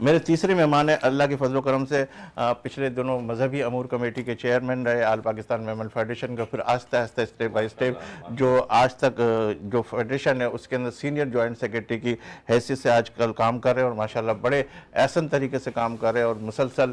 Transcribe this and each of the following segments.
میرے تیسرے مہمان ہیں اللہ کے فضل و کرم سے پچھلے دنوں مذہبی امور کمیٹی کے چیئرمین رہے آل پاکستان میمن فیڈریشن کا، پھر آہستہ آہستہ اسٹیپ بائی اسٹیپ جو آج تک جو فیڈریشن ہے اس کے اندر سینئر جوائنٹ سیکرٹری کی حیثیت سے آج کل کام کر رہے ہیں، اور ماشاءاللہ بڑے احسن طریقے سے کام کر رہے ہیں اور مسلسل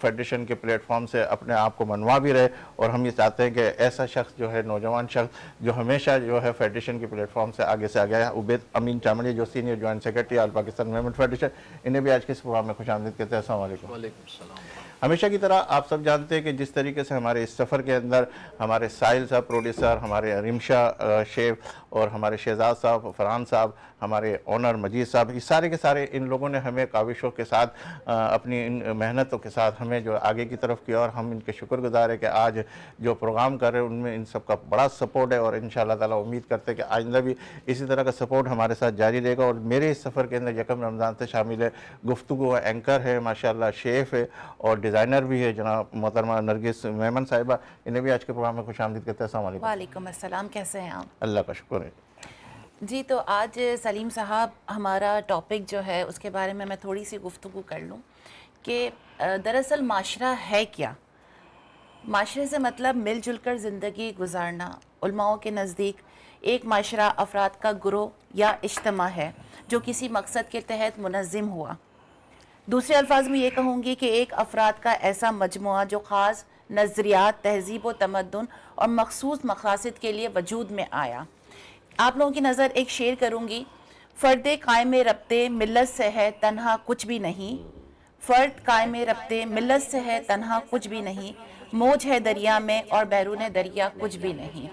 فیڈریشن کے پلیٹ فارم سے اپنے آپ کو منوا بھی رہے. اور ہم یہ چاہتے ہیں کہ ایسا شخص جو ہے، نوجوان شخص جو ہمیشہ جو ہے فیڈریشن کے پلیٹ فارم سے آگے آگیا ہے، عبید امین چامڑی جو سینئر جوائنٹ سیکرٹری آل پاکستان میمن فیڈریشن، انہیں بھی آج کے اس پروگرام میں خوش آمدید کہتے ہیں. السلام علیکم. وعلیکم السلام. ہمیشہ کی طرح آپ سب جانتے ہیں کہ جس طریقے سے ہمارے اس سفر کے اندر ہمارے ساحل صاحب پروڈیوسر، ہمارے رمشا شیف اور ہمارے شہزاد صاحب، فرحان صاحب، ہمارے اونر مجید صاحب، یہ سارے کے سارے ان لوگوں نے ہمیں کاوشوں کے ساتھ اپنی ان محنتوں کے ساتھ ہمیں جو آگے کی طرف کیا، اور ہم ان کے شکر گزار ہیں کہ آج جو پروگرام کر رہے ہیں ان میں ان سب کا بڑا سپورٹ ہے، اور انشاءاللہ تعالیٰ امید کرتے ہیں کہ آئندہ بھی اسی طرح کا سپورٹ ہمارے ساتھ جاری رہے گا. اور میرے اس سفر کے اندر یکم رمضان سے شامل ہے گفتگو اینکر ہے، ماشاءاللہ شیف ہے اور ڈیزائنر بھی ہے جناب محترمہ نرگس میمن صاحبہ، انہیں بھی آج کے پروگرام میں خوش آمدید کہتے ہیں. السلام علیکم. وعلیکم السلام. کیسے ہیں آپ؟ اللہ کا شکر ہے. جی تو آج سلیم صاحب ہمارا ٹاپک جو ہے اس کے بارے میں تھوڑی سی گفتگو کر لوں کہ دراصل معاشرہ ہے کیا. معاشرے سے مطلب مل جل کر زندگی گزارنا. علماؤں کے نزدیک ایک معاشرہ افراد کا گروہ یا اجتماع ہے جو کسی مقصد کے تحت منظم ہوا. دوسرے الفاظ میں یہ کہوں گی کہ ایک افراد کا ایسا مجموعہ جو خاص نظریات، تہذیب و تمدن اور مخصوص مقاصد کے لیے وجود میں آیا. آپ لوگوں کی نظر ایک شعر کروں گی. فرد قائم ربطے ملت سے ہے تنہا کچھ بھی نہیں، فرد قائم ربطے ملت سے ہے تنہا کچھ بھی نہیں، موج ہے دریا میں اور بیرون دریا کچھ بھی نہیں.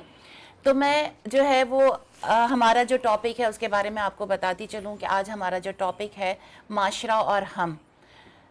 تو میں جو ہے وہ ہمارا جو ٹاپک ہے اس کے بارے میں آپ کو بتاتی چلوں کہ آج ہمارا جو ٹاپک ہے معاشرہ اور ہم.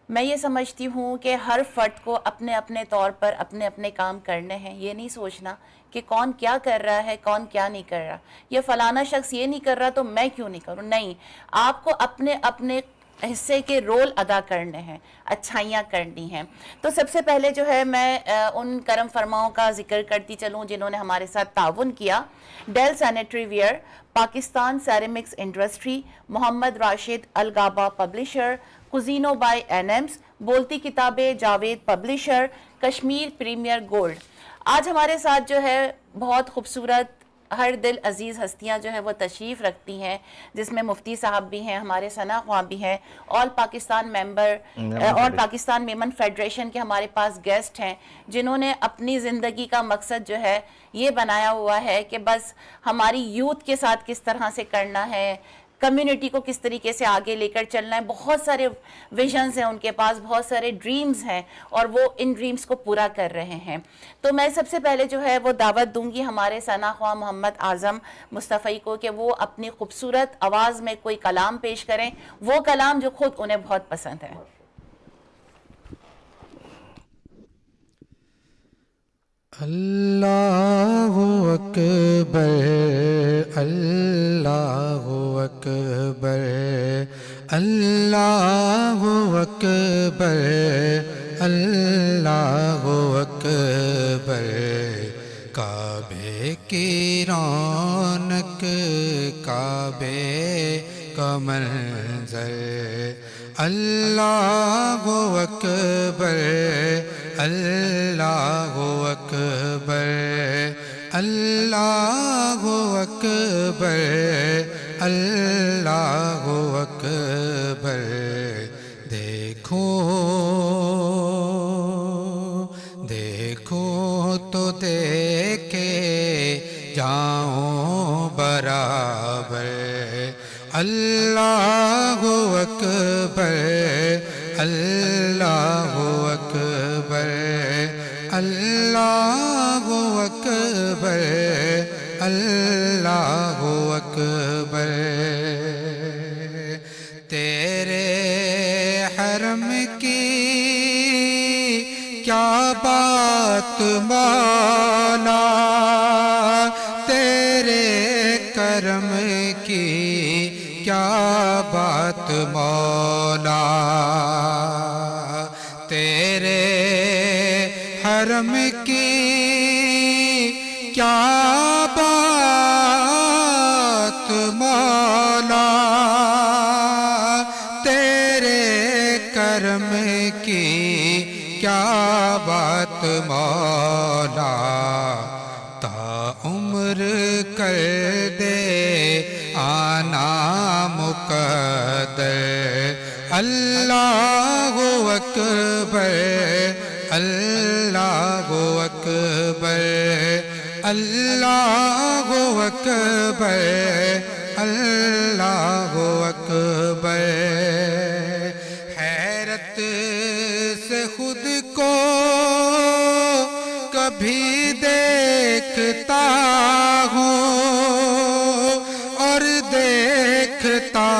میں یہ سمجھتی ہوں کہ ہر فرد کو اپنے اپنے طور پر اپنے اپنے کام کرنے ہیں. یہ نہیں سوچنا کہ کون کیا کر رہا ہے، کون کیا نہیں کر رہا، یا فلانا شخص یہ نہیں کر رہا تو میں کیوں نہیں کروں. نہیں، آپ کو اپنے اپنے حصے کے رول ادا کرنے ہیں، اچھائیاں کرنی ہیں. تو سب سے پہلے جو ہے میں ان کرم فرماؤں کا ذکر کرتی چلوں جنہوں نے ہمارے ساتھ تعاون کیا. ڈیل sanitary ware, Pakistan ceramics industry, Muhammad Rashid الگابا پبلشر، کوزینو بائی این ایمز، بولتی کتابیں Javed publisher, Kashmir premier gold. آج ہمارے ساتھ جو ہے بہت خوبصورت ہر دل عزیز ہستیاں جو ہے وہ تشریف رکھتی ہیں، جس میں مفتی صاحب بھی ہیں، ہمارے ثنا خواں بھی ہیں، آل پاکستان ممبر اور پاکستان میمن فیڈریشن کے ہمارے پاس گیسٹ ہیں جنہوں نے اپنی زندگی کا مقصد جو ہے یہ بنایا ہوا ہے کہ بس ہماری یوتھ کے ساتھ کس طرح سے کرنا ہے، کمیونٹی کو کس طریقے سے آگے لے کر چلنا ہے. بہت سارے ویژنز ہیں ان کے پاس، بہت سارے ڈریمز ہیں اور وہ ان ڈریمز کو پورا کر رہے ہیں. تو میں سب سے پہلے جو ہے وہ دعوت دوں گی ہمارے ثنا خواں محمد اعظم مصطفی کو کہ وہ اپنی خوبصورت آواز میں کوئی کلام پیش کریں، وہ کلام جو خود انہیں بہت پسند ہے. اللہ اکبر اللہ اکبر اللہ اکبر اللہ اکبر. کعبے کی رونق کعبے کا منظر، اللہ اکبر اللہ اکبر اللہ اکبر اللہ اکبر. دیکھو دیکھو تو دیکھے جاؤں برابر. اللہ اکبر اللہ اکبر اللہ اکبر اللہ اکبر. تیرے حرم کی کیا بات مولا، تیرے کرم کی کیا بات مولا، تیرے حرم کی کیا بات مولا، تیرے مولا تا عمر کر دے آنا مقدر اللہ اکبر اللہ اکبر اللہ اکبر اللہ اکبر حیرت سے خود کو کبھی دیکھتا ہوں اور دیکھتا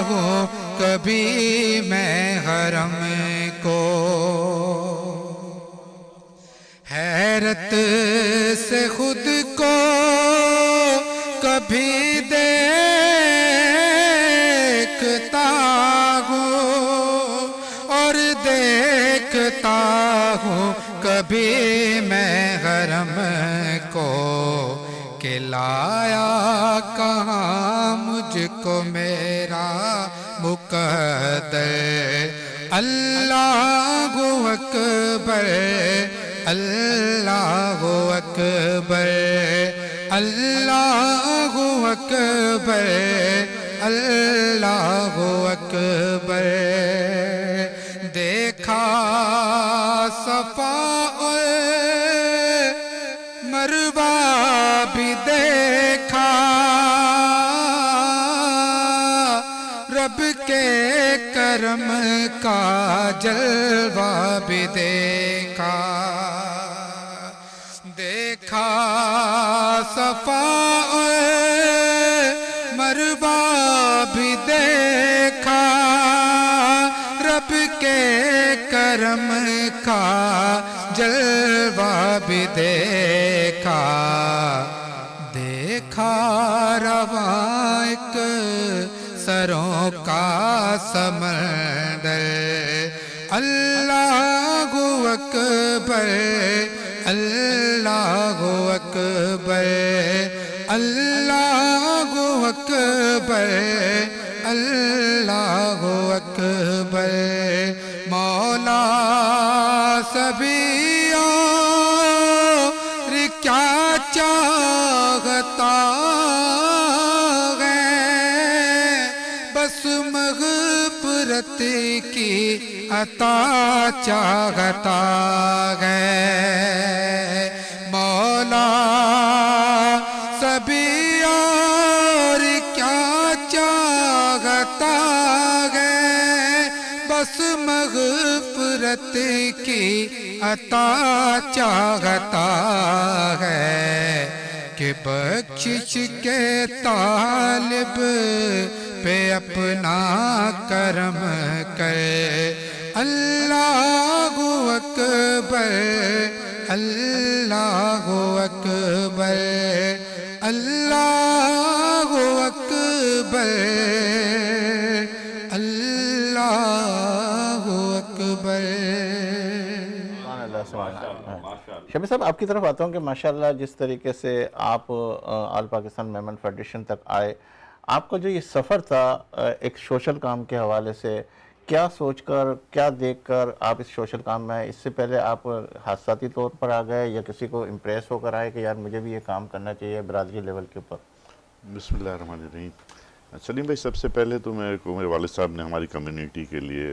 ہوں کبھی میں حرم کو حیرت سے خود کو کبھی دیکھتا ہوں اور دیکھتا ہوں کبھی میں حرم کو کہ لایا کہاں مجھ کو میرا مقدر اللہ اکبر اللہ اکبر اللہ اکبر اللہ اکبر دیکھا صفا اور مروہ بھی دیکھا رب کے کرم کا جلوہ بھی دیکھا دیکھا صفا اور مروہ بھی دیکھا رب کے کرم کا جلوہ بھی دیکھا دیکھا رواں ایک سروں کا سمندر اللہ اکبر اللہ اکبر اللہ اکبر اللہ اکبر مولا سبھی اور کیا چاہتا بس مغفرت کی عطا چاہتا ہے مولا سبھی اور کیا چاہتا ہے بس مغفرت کی عطا چاہتا ہے کہ بخشش کے طالب پہ اپنا کرم کرے اللہ اکبر اللہ اکبر اللہ اکبر اللہ اکبر شبیر صاحب آپ کی طرف آتا ہوں کہ ماشاءاللہ جس طریقے سے آپ آل پاکستان میمن فیڈریشن تک آئے آپ کا جو یہ سفر تھا ایک سوشل کام کے حوالے سے کیا سوچ کر کیا دیکھ کر آپ اس سوشل کام میں اس سے پہلے آپ حادثاتی طور پر آ گئے یا کسی کو امپریس ہو کر آئے کہ یار مجھے بھی یہ کام کرنا چاہیے برادری لیول کے اوپر؟ بسم اللہ الرحمن الرحیم۔ سلیم بھائی سب سے پہلے تو میرے والد صاحب نے ہماری کمیونٹی کے لیے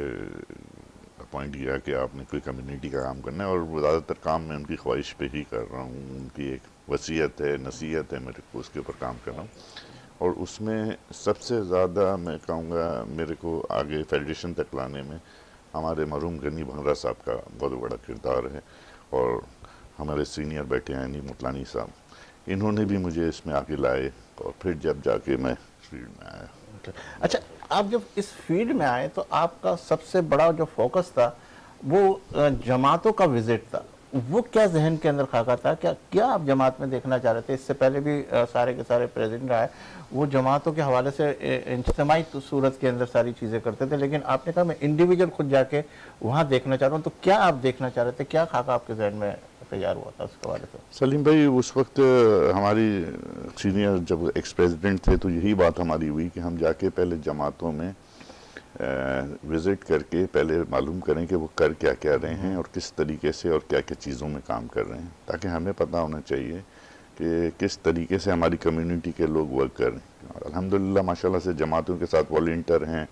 اپوائنٹ کیا کہ آپ نے کوئی کمیونٹی کا کام کرنا ہے اور زیادہ تر کام میں ان کی خواہش پہ ہی کر رہا ہوں، ان کی ایک وصیت ہے نصیحت ہے میرے کو، اس کے اوپر کام کر رہا ہوں۔ اور اس میں سب سے زیادہ میں کہوں گا میرے کو آگے فیڈریشن تک لانے میں ہمارے مرحوم غنی بھنگرہ صاحب کا بہت بڑا کردار ہے، اور ہمارے سینئر بیٹھے ہیں نیم مطلانی صاحب، انہوں نے بھی مجھے اس میں آگے لائے اور پھر جب جا کے میں فیلڈ میں آیا۔ اچھا، آپ جب اس فیلڈ میں آئے تو آپ کا سب سے بڑا جو فوکس تھا وہ جماعتوں کا وزٹ تھا، وہ کیا ذہن کے اندر خاکہ تھا؟ کیا آپ جماعت میں دیکھنا چاہ رہے تھے؟ اس سے پہلے بھی سارے کے سارے پریزیڈنٹ رہے، وہ جماعتوں کے حوالے سے اجتماعی صورت کے اندر ساری چیزیں کرتے تھے، لیکن آپ نے کہا میں انڈیویجول خود جا کے وہاں دیکھنا چاہ رہا ہوں، تو کیا آپ دیکھنا چاہ رہے تھے؟ کیا خاکہ آپ کے ذہن میں تیار ہوا تھا اس کے حوالے سے؟ سلیم بھائی اس وقت ہماری سینئر جب ایکس پریزیڈنٹ تھے تو یہی بات ہماری ہوئی کہ ہم جا کے پہلے جماعتوں میں وزٹ کر کے پہلے معلوم کریں کہ وہ کر کیا کیا رہے ہیں اور کس طریقے سے اور کیا کیا چیزوں میں کام کر رہے ہیں، تاکہ ہمیں پتہ ہونا چاہیے کہ کس طریقے سے ہماری کمیونٹی کے لوگ ورک کر رہے ہیں۔ اور الحمدللہ ماشاءاللہ سے جماعتوں کے ساتھ والنٹیئر ہیں،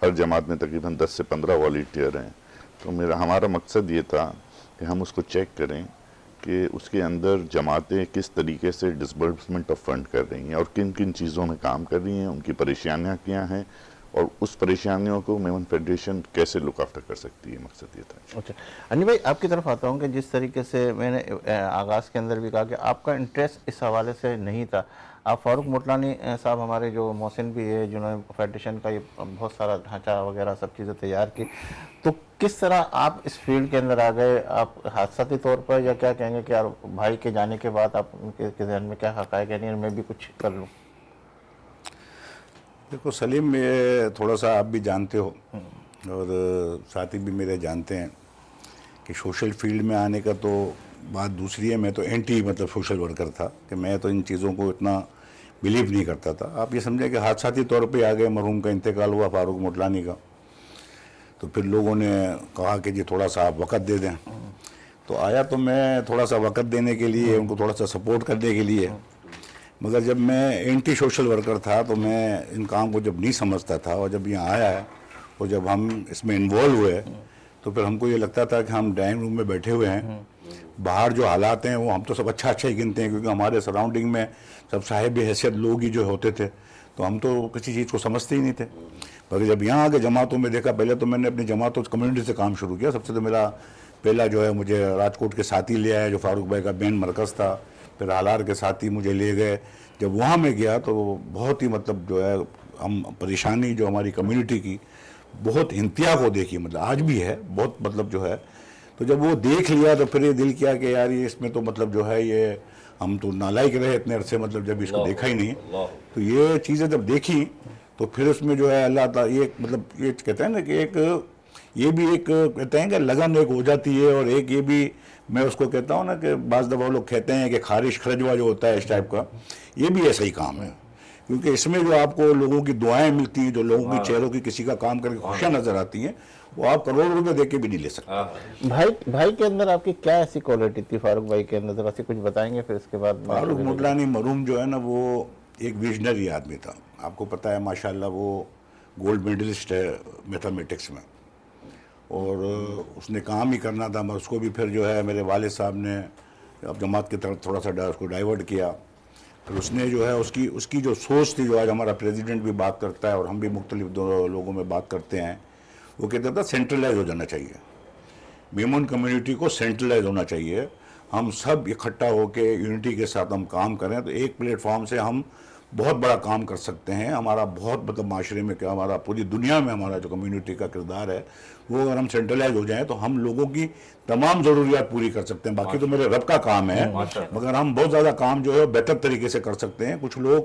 ہر جماعت میں تقریباً 10 سے 15 والنٹیئر ہیں۔ تو ہمارا مقصد یہ تھا کہ ہم اس کو چیک کریں کہ اس کے اندر جماعتیں کس طریقے سے ڈسبرسمنٹ آف فنڈ کر رہی ہیں اور کن کن چیزوں میں کام کر رہی ہیں، ان کی پریشانیاں کیا ہیں، اور اس پریشانیوں کو میمن فیڈریشن کیسے لک آفٹر کر سکتی ہے، مقصد یہ تھا۔ اچھا انی بھائی، آپ کی طرف آتا ہوں کہ جس طریقے سے میں نے آغاز کے اندر بھی کہا کہ آپ کا انٹرسٹ اس حوالے سے نہیں تھا، آپ فاروق موٹلانی صاحب ہمارے جو محسن بھی ہے جنہوں نے فیڈریشن کا یہ بہت سارا ڈھانچہ وغیرہ سب چیزیں تیار کی، تو کس طرح آپ اس فیلڈ کے اندر آ گئے؟ آپ حادثاتی طور پر، یا کیا کہیں گے کہ یار بھائی کے جانے کے بعد آپ ان کے ذہن میں کیا حقائق ہے میں بھی کچھ کر لوں؟ دیکھو سلیم، یہ تھوڑا سا آپ بھی جانتے ہو اور ساتھی بھی میرے جانتے ہیں کہ سوشل فیلڈ میں آنے کا تو بات دوسری ہے۔ میں تو اینٹی سوشل ورکر تھا کہ میں تو ان چیزوں کو اتنا بلیو نہیں کرتا تھا۔ آپ یہ سمجھیں کہ حادثاتی طور پہ آ گئے، مرحوم کا انتقال ہوا فاروق موٹلانی کا، تو پھر لوگوں نے کہا کہ جی تھوڑا سا آپ وقت دے دیں، تو آیا تو میں تھوڑا سا وقت دینے کے لیے، ان کو تھوڑا سا سپورٹ کرنے کے لیے، مگر جب میں اینٹی سوشل ورکر تھا تو میں ان کام کو جب نہیں سمجھتا تھا، اور جب یہاں آیا ہے اور جب ہم اس میں انوالو ہوئے تو پھر ہم کو یہ لگتا تھا کہ ہم ڈرائنگ روم میں بیٹھے ہوئے ہیں، باہر جو حالات ہیں وہ ہم تو سب اچھا ہی گنتے ہیں، کیونکہ ہمارے سراؤنڈنگ میں سب صاحب حیثیت لوگ ہی جو ہوتے تھے، تو ہم تو کسی چیز کو سمجھتے ہی نہیں تھے۔ مگر جب یہاں آ کے جماعتوں میں دیکھا، پہلے تو میں نے اپنی جماعتوں کمیونٹی سے کام شروع کیا۔ سب سے تو میرا پہلا جو ہے مجھے راجکوٹ کے ساتھی لے آیا جو فاروق بھائی کا مین مرکز تھا، پھر ہالار کے ساتھی مجھے لے گئے۔ جب وہاں میں گیا تو بہت ہی جو ہے ہم پریشانی جو ہماری کمیونٹی کی بہت انتہا کو دیکھی، آج بھی ہے بہت جو ہے، تو جب وہ دیکھ لیا تو پھر یہ دل کیا کہ یار یہ اس میں تو جو ہے یہ ہم تو نالائق رہے اتنے عرصے، جب اس کو دیکھا ہی نہیں، تو یہ چیزیں جب دیکھی تو پھر اس میں جو ہے اللہ تعالیٰ یہ یہ کہتے ہیں نا کہ ایک یہ بھی ایک کہتے ہیں کہ لگن ایک ہو جاتی ہے، اور ایک یہ بھی میں اس کو کہتا ہوں نا کہ بعض دفعہ لوگ کہتے ہیں کہ خارش خرجوا جو ہوتا ہے اس ٹائپ کا، یہ بھی ایسا ہی کام ہے، کیونکہ اس میں جو آپ کو لوگوں کی دعائیں ملتی ہیں، جو لوگوں کی چہروں کی کسی کا کام کر کے خوشیاں نظر آتی ہیں، وہ آپ کروڑ روپے دے کے بھی نہیں لے سکتے۔ بھائی کے اندر آپ کی کیا ایسی کوالٹی تھی فاروق بھائی کے اندر؟ ذرا سی کچھ بتائیں گے پھر اس کے بعد؟ فاروق موٹلانی مرحوم جو ہے نا وہ ایک ویژنری آدمی تھا، آپ کو پتہ ہے ماشاءاللہ وہ گولڈ میڈلسٹ ہے میتھمیٹکس میں، اور اس نے کام ہی کرنا تھا، مگر اس کو بھی پھر جو ہے میرے والد صاحب نے اب جماعت کی طرف تھوڑا سا اس کو ڈائیورٹ کیا، پھر اس نے جو ہے اس کی جو سوچ تھی، جو آج ہمارا پریزیڈنٹ بھی بات کرتا ہے اور ہم بھی مختلف لوگوں میں بات کرتے ہیں، وہ کہتا تھا سینٹرلائز ہو جانا چاہیے، میمون کمیونٹی کو سینٹرلائز ہونا چاہیے، ہم سب اکٹھا ہو کے یونٹی کے ساتھ ہم کام کریں تو ایک پلیٹ فارم سے ہم بہت بڑا کام کر سکتے ہیں۔ ہمارا بہت معاشرے میں کیا، ہمارا پوری دنیا میں ہمارا جو کمیونٹی کا کردار ہے وہ اگر ہم سینٹرلائز ہو جائیں تو ہم لوگوں کی تمام ضروریات پوری کر سکتے ہیں۔ باقی تو میرے رب کا کام ہے، مگر ہم بہت زیادہ کام جو ہے بہتر طریقے سے کر سکتے ہیں۔ کچھ لوگ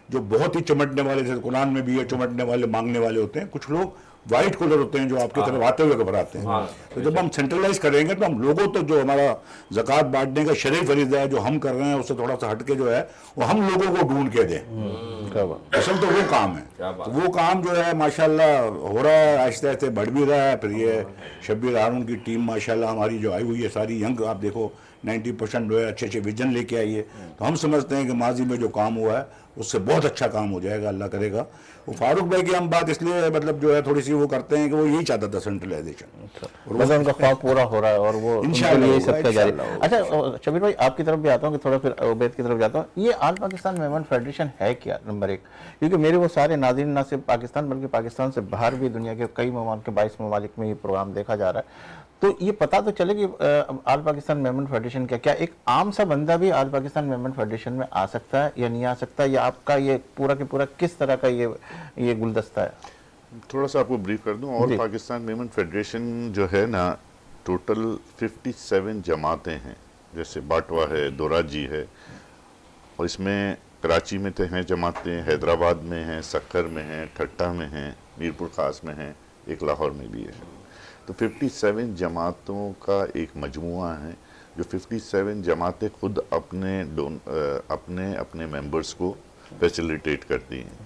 جو بہت ہی چمٹنے والے، جیسے قرآن میں بھی ہے چمٹنے والے مانگنے والے ہوتے ہیں، کچھ لوگ وائٹ کلر ہوتے ہیں جو آپ کی طرف آتے ہوئے گھبراتے ہیں۔ تو جب ہم سینٹرلائز کریں گے تو ہم لوگوں تک جو ہمارا زکوٰۃ بانٹنے کا شرعی فریضہ ہے جو ہم کر رہے ہیں اس سے تھوڑا سا ہٹ کے جو ہے وہ ہم لوگوں کو ڈھونڈ کے دیں، اصل تو وہ کام ہے۔ تو وہ کام جو ہے ماشاءاللہ ہو رہا ہے، آہستہ آہستہ بڑھ بھی رہا ہے۔ پھر یہ شبیر ہارون کی ٹیم ماشاءاللہ ہماری جو آئی ہوئی ہے ساری ینگ، آپ دیکھو 90% جو ہے اچھے اچھے ویژن لے کے آئی ہے، تو ہم سمجھتے ہیں کہ ماضی میں جو کام ہوا ہے اس سے بہت اچھا کام ہو جائے گا، اللہ کرے گا۔ وہ فاروق بھائی کی ہم بات اس لیے جو ہے تھوڑی سی وہ کرتے ہیں کہ وہ یہی چاہتا تھا سینٹرلائزیشن، بس ان کا خواب پورا ہو رہا ہے اور وہ انشاءاللہ یہی سب کا جاری۔ انشاءاللہ۔ اچھا شبیر بھائی، آپ کی طرف بھی آتا ہوں کہ تھوڑا پھر عبید کی طرف جاتا ہوں۔ یہ آل پاکستان میمن فیڈریشن ہے کیا؟ نمبر ایک، کیونکہ میرے وہ سارے ناظرین نہ صرف پاکستان بلکہ پاکستان سے باہر بھی دنیا کے کئی ممالک، 22 ممالک میں یہ پروگرام دیکھا جا رہا ہے، تو یہ پتہ تو چلے کہ آل پاکستان میمن فیڈریشن کیا ایک عام سا بندہ بھی آل پاکستان میمن فیڈریشن میں آ سکتا ہے یا نہیں آ سکتا، یا آپ کا یہ پورا کے پورا کس طرح کا یہ گلدستہ ہے؟ تھوڑا سا آپ کو بریف کر دوں۔ آل پاکستان میمن فیڈریشن جو ہے نا، ٹوٹل 57 جماعتیں ہیں، جیسے باٹوا ہے، دوراجی ہے، اور اس میں کراچی میں ہیں جماعتیں، حیدرآباد میں ہیں، سکھر میں ہیں، ٹھٹا میں ہیں، میرپور خاص میں ہیں، ایک لاہور میں بھی ہے۔ تو 57 جماعتوں کا ایک مجموعہ ہے، جو 57 جماعتیں خود اپنے ممبرس کو فیسیلیٹیٹ کرتی ہیں،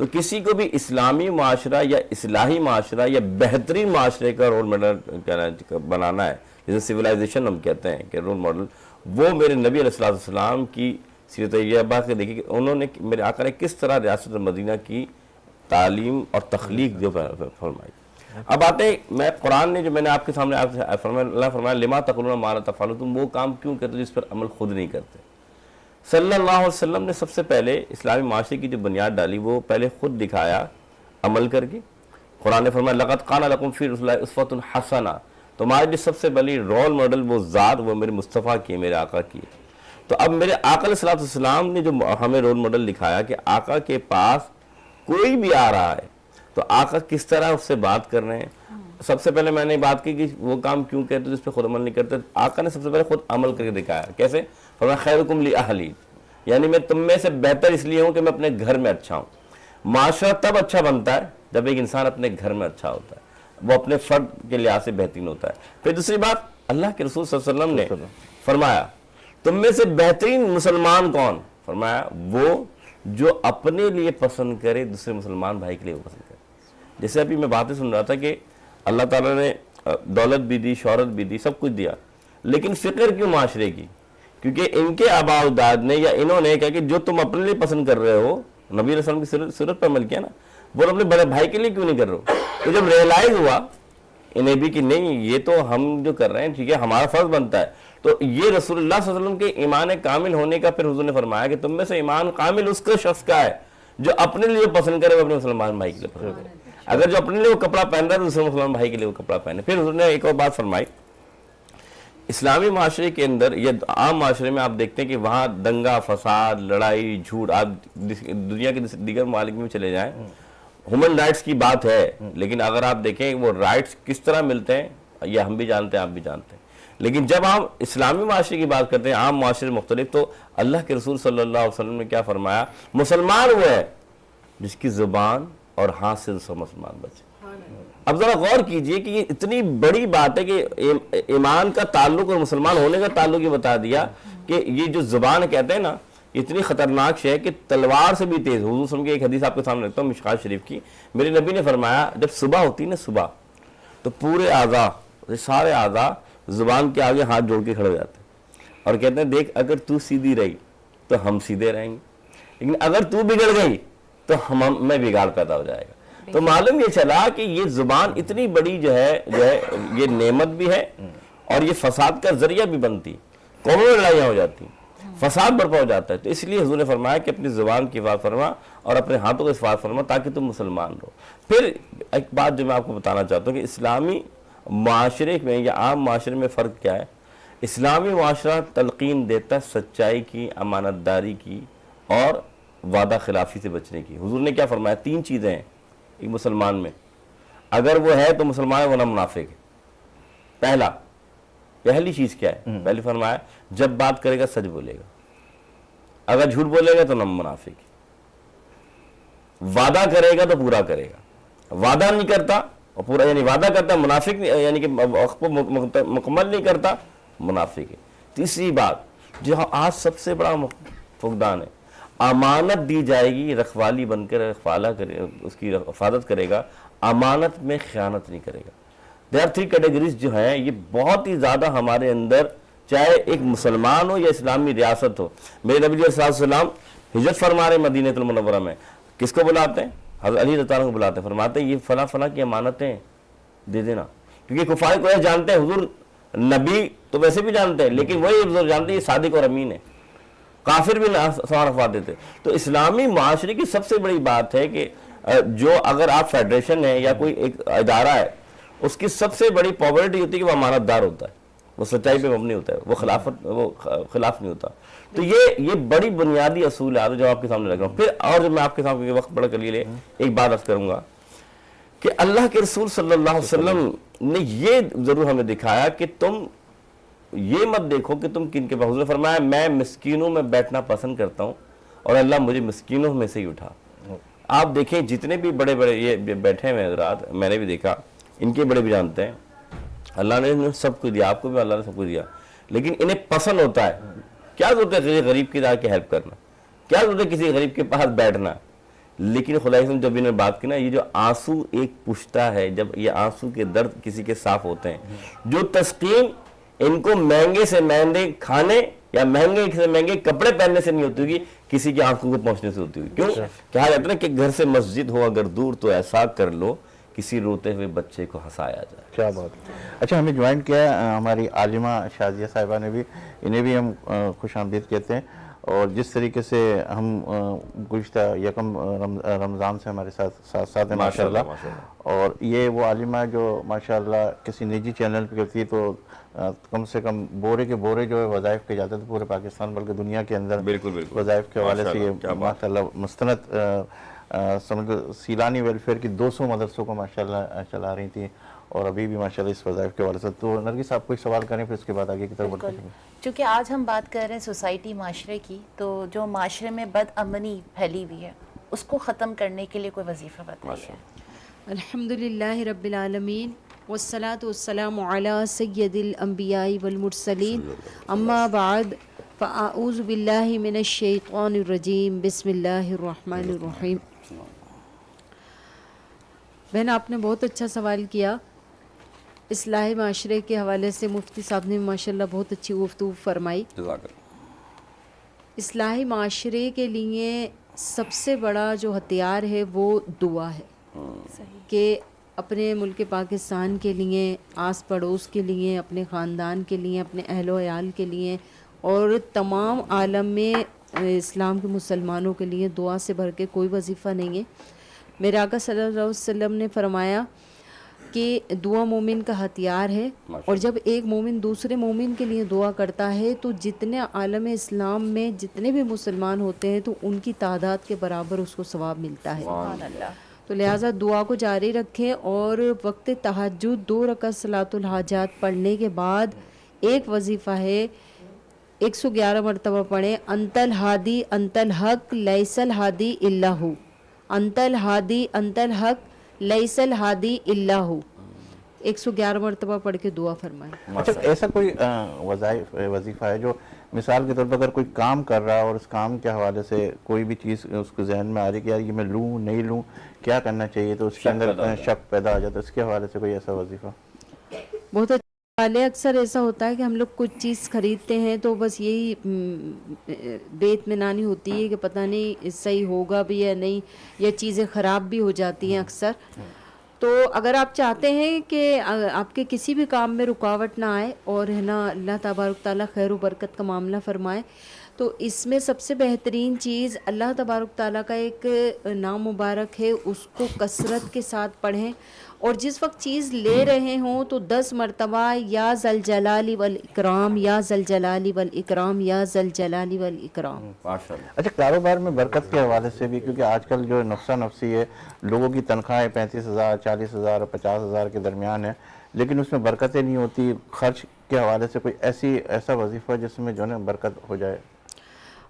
تو کسی کو بھی اسلامی معاشرہ یا اصلاحی معاشرہ یا بہترین معاشرے کا رول ماڈل بنانا ہے، جیسے سویلائزیشن ہم کہتے ہیں کہ رول ماڈل، وہ میرے نبی علیہ السلام کی سیرت طیبہ سے دیکھیے کہ انہوں نے، میرے آقا نے کس طرح ریاست مدینہ کی تعلیم اور تخلیق جو فرمائی۔ اب آتے ہیں، میں قرآن نے جو میں نے آپ کے سامنے اللہ فرمایا لما تقولون ما لا تفعلون، تم وہ کام کیوں کرتے جس پر عمل خود نہیں کرتے۔ صلی اللہ علیہ وسلم نے سب سے پہلے اسلامی معاشرے کی جو بنیاد ڈالی وہ پہلے خود دکھایا عمل کر کے۔ قرآن نے فرمایا لقد کان لکم فی رسول اللہ اسوۃ حسنہ، تمہارے جو سب سے بڑی رول ماڈل وہ ذات وہ میرے مصطفیٰ کی، میرے آقا کی۔ تو اب میرے آقا علیہ السلام نے جو ہمیں رول ماڈل دکھایا کہ آقا کے پاس کوئی بھی آ رہا ہے تو آقا کس طرح اس سے بات کر رہے ہیں۔ سب سے پہلے میں نے بات کی کہ وہ کام کیوں کہتے جس پہ خود عمل نہیں کرتے، آقا نے سب سے پہلے خود عمل کر کے دکھایا۔ کیسے؟ فرمایا خیرکم لاہلی، یعنی میں تم میں سے بہتر اس لیے ہوں کہ میں اپنے گھر میں اچھا ہوں۔ معاشرہ تب اچھا بنتا ہے جب ایک انسان اپنے گھر میں اچھا ہوتا ہے، وہ اپنے فرد کے لحاظ سے بہترین ہوتا ہے۔ پھر دوسری بات، اللہ کے رسول صلی اللہ علیہ وسلم نے فرمایا تم میں سے بہترین مسلمان کون؟ فرمایا وہ جو اپنے لیے پسند کرے دوسرے مسلمان بھائی کے لیے وہ پسند کرے۔ جیسے ابھی میں باتیں سن رہا تھا کہ اللہ تعالیٰ نے دولت بھی دی، شہرت بھی دی، سب کچھ دیا، لیکن فکر کیوں معاشرے کی؟ کیونکہ ان کے آباء و اجداد نے یا انہوں نے کہا کہ جو تم اپنے لیے پسند کر رہے ہو، نبی علیہ السلام کی سیرت پر عمل کیا نا، وہ اپنے بڑے بھائی کے لیے کیوں نہیں کر رہے ہو؟ تو جب ریئلائز ہوا انہیں بھی کہ نہیں یہ تو ہم جو کر رہے ہیں ٹھیک ہے ہمارا فرض بنتا ہے، تو یہ رسول اللہ صلی اللہ علیہ وسلم کے ایمان کامل ہونے کا پھر حضور نے فرمایا کہ تم میں سے ایمان کامل اس کا شخص کا ہے جو اپنے لیے پسند کرے وہ اپنے مسلمان بھائی کے لیے پسند کرے۔ اگر جو اپنے لیے وہ کپڑا پہن رہا ہے تو دوسرے مسلمان بھائی کے لیے وہ کپڑا پہنے۔ پھر حضور نے ایک اور بات فرمائی، اسلامی معاشرے کے اندر یا عام معاشرے میں آپ دیکھتے ہیں کہ وہاں دنگا فساد لڑائی جھوٹ، آپ دنیا کے دیگر ممالک میں چلے جائیں ہیومن رائٹس کی بات ہے، لیکن اگر آپ دیکھیں وہ رائٹس کس طرح ملتے ہیں یہ ہم بھی جانتے ہیں آپ بھی جانتے ہیں، لیکن جب ہم اسلامی معاشرے کی بات کرتے ہیں عام معاشرے مختلف، تو اللہ کے رسول صلی اللہ علیہ وسلم نے کیا فرمایا؟ مسلمان وہ ہے جس کی زبان اور ہاتھ سے دوسرا مسلمان بچے۔ اب ذرا غور کیجئے کہ یہ اتنی بڑی بات ہے کہ ایمان کا تعلق اور مسلمان ہونے کا تعلق یہ بتا دیا کہ یہ جو زبان کہتے ہیں نا اتنی خطرناک شے ہے کہ تلوار سے بھی تیز۔ حضور صلی اللہ علیہ وسلم کی ایک حدیث آپ کے سامنے رکھتا ہوں مشکات شریف کی، میرے نبی نے فرمایا جب صبح ہوتی نا صبح تو پورے اعضاء سارے اعضاء زبان کے آگے ہاتھ جوڑ کے کھڑے ہو جاتے ہیں اور کہتے ہیں دیکھ اگر تو سیدھی رہی تو ہم سیدھے رہیں گے، لیکن اگر تو بگڑ گئی تو ہم میں بگاڑ پیدا ہو جائے گا۔ تو معلوم یہ چلا کہ یہ زبان اتنی بڑی جو ہے یہ نعمت بھی ہے اور یہ فساد کا ذریعہ بھی بنتی، قوموں میں لڑائیاں ہو جاتی، فساد برپا ہو جاتا ہے۔ تو اس لیے حضور نے فرمایا کہ اپنی زبان کی حفاظت فرما اور اپنے ہاتھوں کا حفاظت فرما تاکہ تم مسلمان رہو۔ پھر ایک بات جو میں آپ کو بتانا چاہتا ہوں کہ اسلامی معاشرے میں یا عام معاشرے میں فرق کیا ہے؟ اسلامی معاشرہ تلقین دیتا ہے سچائی کی، امانت داری کی اور وعدہ خلافی سے بچنے کی۔ حضور نے کیا فرمایا؟ 3 چیزیں ہیں ایک مسلمان میں، اگر وہ ہے تو مسلمان ہے ورنہ منافق ہے۔ پہلی چیز کیا ہے؟ پہلی فرمایا جب بات کرے گا سچ بولے گا، اگر جھوٹ بولے گا تو نہ منافق ہے، وعدہ کرے گا تو پورا کرے گا، وعدہ نہیں کرتا اور پورا یعنی وعدہ کرتا منافق یعنی کہ مکمل نہیں کرتا منافق ہے۔ تیسری بات جو آج سب سے بڑا فقدان ہے، امانت دی جائے گی رکھوالی بن کر اس کی حفاظت کرے گا، امانت میں خیانت نہیں کرے گا۔ دیر 3 کیٹیگریز جو ہیں یہ بہت ہی زیادہ ہمارے اندر، چاہے ایک مسلمان ہو یا اسلامی ریاست ہو۔ میرے نبی علیہ السلام ہجرت فرما رہے مدینہ المنورہ میں، کس کو بلاتے ہیں؟ حضرت علی رضی اللہ عنہ کو بلاتے ہیں، فرماتے ہیں یہ فلاں فلاں کی امانتیں دے دینا، کیونکہ کفار قریش جانتے ہیں حضور نبی تو ویسے بھی جانتے ہیں لیکن وہی حضور جانتے ہیں یہ صادق اور امین ہے، کافر بھی سوال رکھوا دیتے۔ تو اسلامی معاشرے کی سب سے بڑی بات ہے کہ جو اگر آپ فیڈریشن ہے یا کوئی ایک ادارہ ہے اس کی سب سے بڑی پاورٹی ہوتی ہے کہ وہ امانت دار ہوتا ہے، وہ سچائی پہ مبنی ہوتا ہے، وہ خلاف نہیں ہوتا۔ تو یہ بڑی بنیادی اصول ہے جو آپ کے سامنے رکھ رہا ہوں۔ پھر اور جو میں آپ کے سامنے وقت بڑا کر لیے ایک بات عرض کروں گا کہ اللہ کے رسول صلی اللہ علیہ وسلم نے یہ ضرور ہمیں دکھایا کہ تم یہ مت دیکھو کہ تم کن کے پاس، حضور نے فرمایا میں مسکینوں میں بیٹھنا پسند کرتا ہوں اور اللہ مجھے مسکینوں میں سے ہی اٹھا۔ آپ دیکھیں جتنے بھی بڑے بڑے یہ بیٹھے ہیں حضرات، میں نے بھی دیکھا ان کے بڑے بھی جانتے ہیں اللہ نے سب کو دیا، آپ کو بھی اللہ نے سب کو دیا، لیکن انہیں پسند ہوتا ہے، کیا ضرورت ہے کسی غریب کی جا کے ہیلپ کرنا، کیا ضرورت ہے کسی غریب کے پاس بیٹھنا، لیکن خدا قسم جب انہوں نے بات کی نا، یہ جو آنسو ایک پشتا ہے، جب یہ آنسو کے درد کسی کے صاف ہوتے ہیں، جو تسکین ان کو مہنگے سے مہنگے کھانے یا مہنگے سے مہنگے کپڑے پہننے سے نہیں ہوتی ہوگی، کسی کی آنکھوں کو پہنچنے سے ہوتی ہوگی. کیوں کہا جاتا ہے نا کہ گھر سے مسجد ہو اگر دور تو ایسا کر لو کسی روتے ہوئے بچے کو ہنسایا جائے. کیا بات. اچھا ہمیں جوائن کیا ہے ہماری عالمہ شازیہ صاحبہ نے بھی، انہیں بھی ہم خوش آمدید کہتے ہیں. اور جس طریقے سے ہم گزشتہ یکم رمضان سے ہمارے ساتھ ہیں ماشاءاللہ، اور یہ وہ عالمہ جو ماشاءاللہ کسی نجی چینل پہ کرتی ہے تو کم سے کم بورے کے بورے جو ہے وظائف کے جاتے تھے پورے پاکستان بلکہ دنیا کے اندر وظائف کے حوالے سے یہ ماشاءاللہ مستند سمجھ سیلانی ویلفیئر کی 200 مدرسوں کو ماشاءاللہ چلا رہی تھیں، اور ابھی بھی ماشاءاللہ اس وظائف کے حوالے سے. تو نرگس صاحب کوئی سوال کریں پھر اس کے بعد آگے کی طرف بڑھتے ہیں. چونکہ آج ہم بات کر رہے ہیں سوسائٹی معاشرے کی، تو جو معاشرے میں بد امنی پھیلی ہوئی ہے اس کو ختم کرنے کے لیے کوئی وظیفہ بتائیے. الحمدللہ رب العالمین والصلاة والسلام علی سید الانبیاء والمرسلین، اما بعد فاعوذ باللہ من الشیطان الرجیم، بسم اللہ الرحمن الرحیم. بہن آپ نے بہت اچھا سوال کیا. اصلاح معاشرے کے حوالے سے مفتی صاحب نے ماشاءاللہ بہت اچھی گفتگو فرمائی. اصلاح معاشرے کے لیے سب سے بڑا جو ہتھیار ہے وہ دعا ہے، کہ اپنے ملک پاکستان کے لیے، آس پڑوس کے لیے، اپنے خاندان کے لیے، اپنے اہل و عیال کے لیے اور تمام عالم میں اسلام کے مسلمانوں کے لیے دعا سے بھر کے کوئی وظیفہ نہیں ہے. میرے آقا صلی اللہ علیہ وسلم نے فرمایا کہ دعا مومن کا ہتھیار ہے، اور جب ایک مومن دوسرے مومن کے لیے دعا کرتا ہے تو جتنے عالم اسلام میں جتنے بھی مسلمان ہوتے ہیں تو ان کی تعداد کے برابر اس کو ثواب ملتا ہے. تو لہٰذا دعا کو جاری رکھیں، اور وقت تہجد 2 رکعت صلاۃ الحاجات پڑھنے کے بعد ایک وظیفہ ہے 111 مرتبہ پڑھیں، انت الہادی انت الحق لیس الہادی الا ہو، انت الہادی انت الحق لیس الہادی الا ہو. 111 مرتبہ پڑھ کے دعا فرمائیں. اچھا ایسا کوئی وظیفہ ہے جو مثال کے طور پر اگر کوئی کام کر رہا ہے اور اس کام کے حوالے سے کوئی بھی چیز اس کو ذہن میں آ رہی کہ یار یہ میں لوں نہیں لوں کیا کرنا چاہیے، تو اس کے اندر شک پیدا ہو جاتا ہے، اس کے حوالے سے کوئی ایسا وظیفہ؟ بہت اچھا. اکثر ایسا ہوتا ہے کہ ہم لوگ کچھ چیز خریدتے ہیں تو بس یہی بے اطمینانی ہوتی ہے کہ پتہ نہیں صحیح ہوگا بھی یا نہیں، یا چیزیں خراب بھی ہو جاتی ہیں اکثر. تو اگر آپ چاہتے ہیں کہ آپ کے کسی بھی کام میں رکاوٹ نہ آئے اور ہے نا اللہ تبارک تعالیٰ خیر و برکت کا معاملہ فرمائے، تو اس میں سب سے بہترین چیز اللہ تبارک تعالیٰ کا ایک نام مبارک ہے، اس کو کثرت کے ساتھ پڑھیں، اور جس وقت چیز لے رہے ہوں تو 10 مرتبہ یا ذوالجلال والاکرام یا ذوالجلال والاکرام یا ذوالجلال والاکرام. اچھا کاروبار میں برکت کے حوالے سے بھی، کیونکہ آج کل جو نفسہ نفسی ہے، لوگوں کی تنخواہیں 35,000 40,000 50,000 کے درمیان ہے، لیکن اس میں برکتیں نہیں ہوتی. خرچ کے حوالے سے کوئی ایسا وظیفہ جس میں جو ہے برکت ہو جائے؟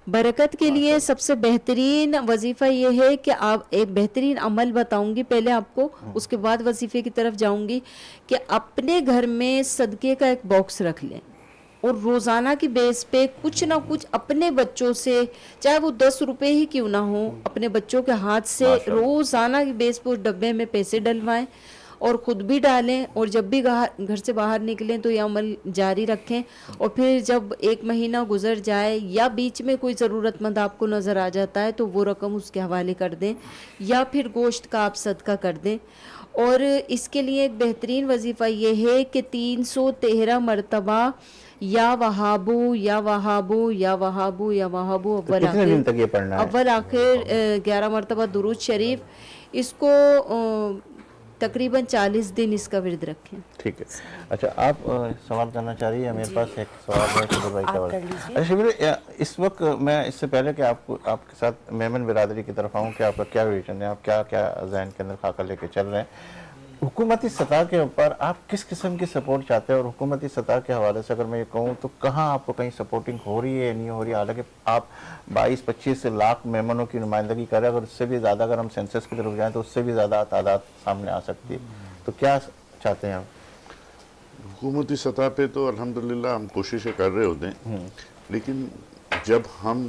برکت کے لیے سب سے بہترین وظیفہ یہ ہے کہ آپ ایک بہترین عمل بتاؤں گی پہلے آپ کو، اس کے بعد وظیفے کی طرف جاؤں گی، کہ اپنے گھر میں صدقے کا ایک باکس رکھ لیں، اور روزانہ کی بیس پہ کچھ نہ کچھ اپنے بچوں سے، چاہے وہ 10 روپے ہی کیوں نہ ہوں، اپنے بچوں کے ہاتھ سے روزانہ کی بیس پہ اس ڈبے میں پیسے ڈلوائیں اور خود بھی ڈالیں، اور جب بھی گھر سے باہر نکلیں تو یہ عمل جاری رکھیں. اور پھر جب 1 مہینہ گزر جائے یا بیچ میں کوئی ضرورت مند آپ کو نظر آ جاتا ہے تو وہ رقم اس کے حوالے کر دیں، یا پھر گوشت کا آپ صدقہ کر دیں. اور اس کے لیے ایک بہترین وظیفہ یہ ہے کہ 313 مرتبہ یا وہابو یا وہابو یا وہابو یا وہابو اول آخر 11 مرتبہ درود شریف، اس کو تقریباً 40 دن اس کا ورد رکھیں. ٹھیک ہے. اچھا آپ سوال کرنا چاہ رہی ہے؟ میرے پاس ایک سوال ہے شبیر بھائی کا. اچھا شبیر، اس وقت میں اس سے پہلے کہ آپ کے ساتھ میمن برادری کی طرف آؤں کہ آپ کا کیا ویژن ہے، آپ کیا ذہن کے اندر خاکہ لے کے چل رہے ہیں، حکومتی سطح کے اوپر آپ کس قسم کی سپورٹ چاہتے ہیں، اور حکومتی سطح کے حوالے سے اگر میں یہ کہوں تو کہاں آپ کو کہیں سپورٹنگ ہو رہی ہے نہیں ہو رہی ہے؟ حالانکہ آپ 22-25 لاکھ میمنوں کی نمائندگی کر رہے ہیں، اگر اس سے بھی زیادہ اگر ہم سینسس کی طرف جائیں تو اس سے بھی زیادہ تعداد سامنے آ سکتی ہے، تو کیا چاہتے ہیں آپ؟ حکومتی سطح پہ تو الحمدللہ ہم کوششیں کر رہے ہوتے ہیں، لیکن جب ہم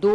2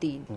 3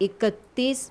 31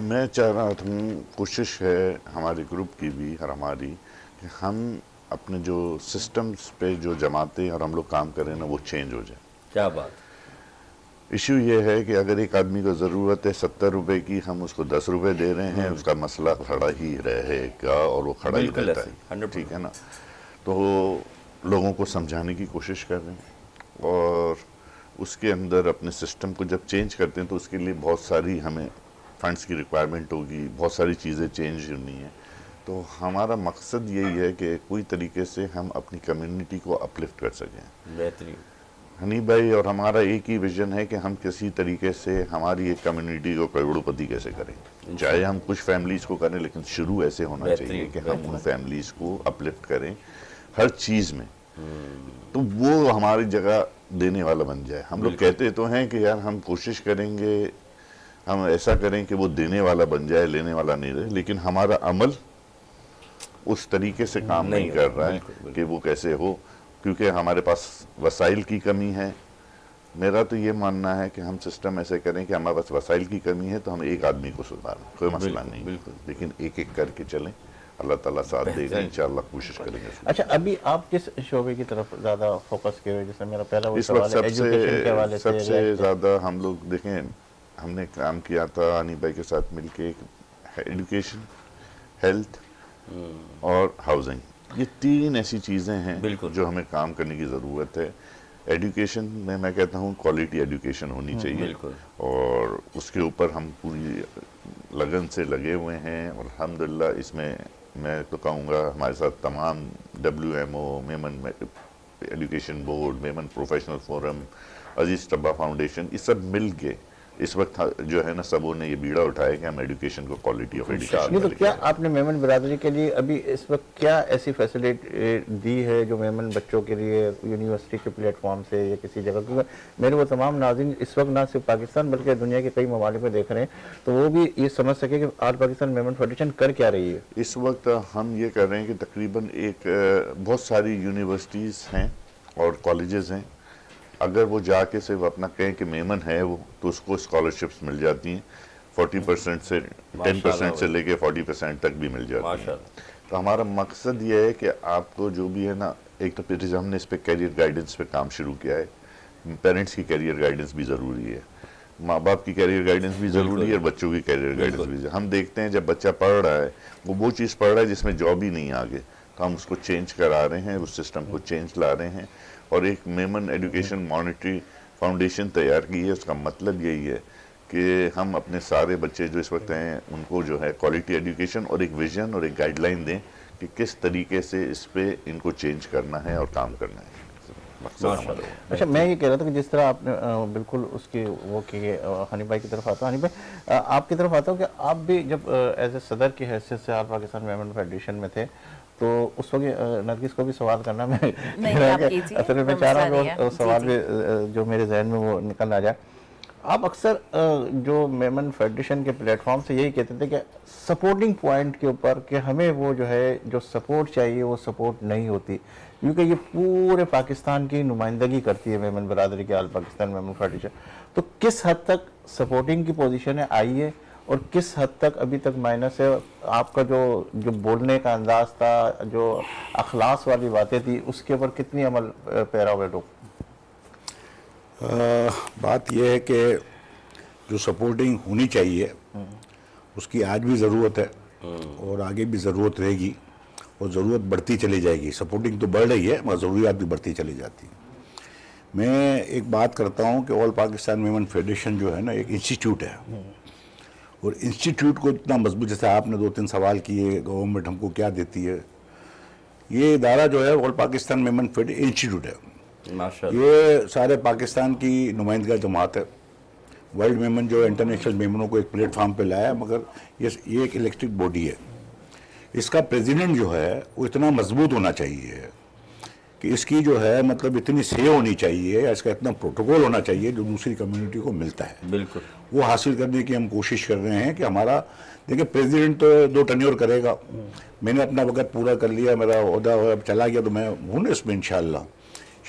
میں چاہ رہا ہوں، کوشش ہے ہمارے گروپ کی بھی اور ہماری، کہ ہم اپنے جو سسٹمز پہ جو جماعتیں اور ہم لوگ کام کریں نا وہ چینج ہو جائے. کیا بات. ایشو یہ ہے کہ اگر ایک آدمی کو ضرورت ہے 70 روپے کی، ہم اس کو 10 روپے دے رہے ہیں، اس کا مسئلہ کھڑا ہی رہے گا اور وہ کھڑا ہی رہتا ہے. ٹھیک ہے نا. تو لوگوں کو سمجھانے کی کوشش کر رہے ہیں، اور اس کے اندر اپنے سسٹم کو جب چینج کرتے ہیں تو اس کے لیے بہت ساری ہمیں فنڈز کی ریکوائرمنٹ ہوگی، بہت ساری چیزیں چینج ہونی ہیں. تو ہمارا مقصد یہی ہے کہ کوئی طریقے سے ہم اپنی کمیونٹی کو اپلفٹ کر سکیں. بہترین. حنیف بھائی اور ہمارا ایک ہی ویژن ہے کہ ہم کسی طریقے سے ہماری ایک کمیونٹی کو کروڑپتی کیسے کریں. چاہے ہم کچھ فیملیز کو کریں، لیکن شروع ایسے ہونا چاہیے کہ ہم ان فیملیز کو اپلفٹ کریں ہر چیز میں، تو وہ ہماری جگہ دینے والا بن جائے. ہم لوگ کہتے تو ہیں کہ یار ہم کوشش کریں گے، ہم ایسا کریں کہ وہ دینے والا بن جائے، لینے والا نہیں رہے، لیکن ہمارا عمل اس طریقے سے کام نہیں کر رہا ہے کہ وہ کیسے ہو، کیونکہ ہمارے پاس وسائل کی کمی ہے. میرا تو یہ ماننا ہے کہ ہم سسٹم ایسے کریں کہ ہمارے پاس وسائل کی کمی ہے تو ہم ایک آدمی کو سدھاریں، کوئی مسئلہ نہیں، لیکن ایک ایک کر کے چلیں. اللہ تعالیٰ ساتھ دے گا، انشاءاللہ کوشش کریں گے. اچھا، ابھی آپ کس شعبے کی طرف زیادہ فوکس کیے ہوئے؟ جیسے میرا پہلا وہ اس وقت سوال ہے ایجوکیشن کے حوالے سے. سب سے زیادہ ہم لوگ دیکھیں، ہم نے کام کیا تھا حنیف بھائی کے ساتھ مل کے، ایڈوکیشن، ہیلتھ اور ہاؤسنگ. یہ تین ایسی چیزیں ہیں جو ہمیں کام کرنے کی ضرورت ہے. ایڈوکیشن میں کہتا ہوں کوالٹی ایڈوکیشن ہونی چاہیے، اور اس کے اوپر ہم پوری لگن سے لگے ہوئے ہیں. اور الحمدللہ اس میں تو کہوں گا ہمارے ساتھ تمام WMO، Memon education board, Memon professional forum, Aziz Tabba foundation, یہ سب مل کے اس وقت جو ہے نا سبوں نے یہ بیڑا اٹھایا کہ ہم ایڈوکیشن کو کوالٹی آف ایڈوکیشن. تو کیا آپ نے میمن برادری کے لیے ابھی اس وقت کیا ایسی فیسلٹی دی ہے جو میمن بچوں کے لیے یونیورسٹی کے پلیٹ فارم سے یا کسی جگہ؟ کیونکہ میرے وہ تمام ناظرین اس وقت نہ صرف پاکستان بلکہ دنیا کے کئی ممالک میں دیکھ رہے ہیں، تو وہ بھی یہ سمجھ سکے کہ آل پاکستان میمن فیڈریشن کر کیا رہی ہے. اس وقت ہم یہ کر رہے ہیں کہ تقریباً بہت ساری یونیورسٹیز ہیں اور کالجز ہیں. اگر وہ جا کے صرف اپنا کہیں کہ میمن ہے وہ، تو اس کو اسکالرشپس مل جاتی ہیں 40% سے 10% سے لے کے 40% تک بھی مل جاتی ہیں. تو ہمارا مقصد یہ ہے کہ آپ کو جو بھی ہے نا، ایک تو پھر ہم نے اس پہ کیریئر گائیڈنس پہ کام شروع کیا ہے. پیرنٹس کی کیریئر گائیڈنس بھی ضروری ہے، ماں باپ کی کیریئر گائیڈنس بھی ضروری ہے، اور بچوں کی کیریئر گائیڈنس بھی. ہم دیکھتے ہیں جب بچہ پڑھ رہا ہے وہ چیز پڑھ رہا ہے جس میں جاب ہی نہیں آگے، تو ہم اس کو چینج کرا رہے ہیں، اس سسٹم کو چینج لا رہے ہیں. اور ایک میمن ایڈوکیشن مانیٹری فاؤنڈیشن تیار کی ہے. اس کا مطلب یہی ہے کہ ہم اپنے سارے بچے جو اس وقت ہیں ان کو جو ہے کوالٹی ایڈوکیشن اور ایک ویژن اور ایک گائیڈ لائن دیں کہ کس طریقے سے اس پہ ان کو چینج کرنا ہے اور کام کرنا ہے. اچھا، میں یہ کہہ رہا تھا کہ جس طرح آپ نے بالکل اس کی وہ کی، حنیف بھائی کی طرف آتا ہوں. حنیف بھائی آپ کی طرف آتا ہوں کہ آپ بھی جب ایز اے صدر کی حیثیت سے آل پاکستان میمن فیڈریشن میں تھے، تو اس وقت نرگس کو بھی سوال کرنا میں اصل میں چاہ رہا ہوں کہ سوال بھی جو میرے ذہن میں وہ نکل آ جائے. آپ اکثر جو میمن فیڈریشن کے پلیٹ فارم سے یہی کہتے تھے کہ سپورٹنگ پوائنٹ کے اوپر کہ ہمیں وہ جو ہے جو سپورٹ چاہیے وہ سپورٹ نہیں ہوتی، کیونکہ یہ پورے پاکستان کی نمائندگی کرتی ہے میمن برادری کے آل پاکستان میمن فیڈریشن. تو کس حد تک سپورٹنگ کی پوزیشن آئی ہے اور کس حد تک ابھی تک مائنس ہے؟ آپ کا جو بولنے کا انداز تھا، جو اخلاص والی باتیں تھی، اس کے اوپر کتنی عمل پیرا ہوئے لوگ؟ بات یہ ہے کہ جو سپورٹنگ ہونی چاہیے اس کی آج بھی ضرورت ہے اور آگے بھی ضرورت رہے گی، اور ضرورت بڑھتی چلی جائے گی. سپورٹنگ تو بڑھ رہی ہے مگر ضروریات بھی بڑھتی چلی جاتی ہیں. میں ایک بات کرتا ہوں کہ آل پاکستان میمن فیڈریشن جو ہے نا ایک انسٹیٹیوٹ ہے، اور انسٹیٹیوٹ کو اتنا مضبوط، جیسے آپ نے 2-3 سوال کیے گورنمنٹ ہم کو کیا دیتی ہے، یہ ادارہ جو ہے آل پاکستان میمن فیڈریشن انسٹیٹیوٹ ہے. یہ سارے پاکستان کی نمائندگی جماعت ہے. ورلڈ میمن جو انٹرنیشنل میمنوں کو ایک پلیٹ فارم پہ لایا، مگر یہ ایک الیکٹڈ باڈی ہے. اس کا پریزیڈنٹ جو ہے وہ اتنا مضبوط ہونا چاہیے کہ اس کی جو ہے مطلب اتنی سے ہونی چاہیے، اس کا اتنا پروٹوکول ہونا چاہیے جو دوسری کمیونٹی کو ملتا ہے. بالکل وہ حاصل کرنے کی ہم کوشش کر رہے ہیں کہ ہمارا، دیکھیں پریزیڈنٹ تو 2 ٹینیور کرے گا. میں نے اپنا وقت پورا کر لیا، میرا عہدہ چلا گیا، تو میں ہوں اس میں انشاءاللہ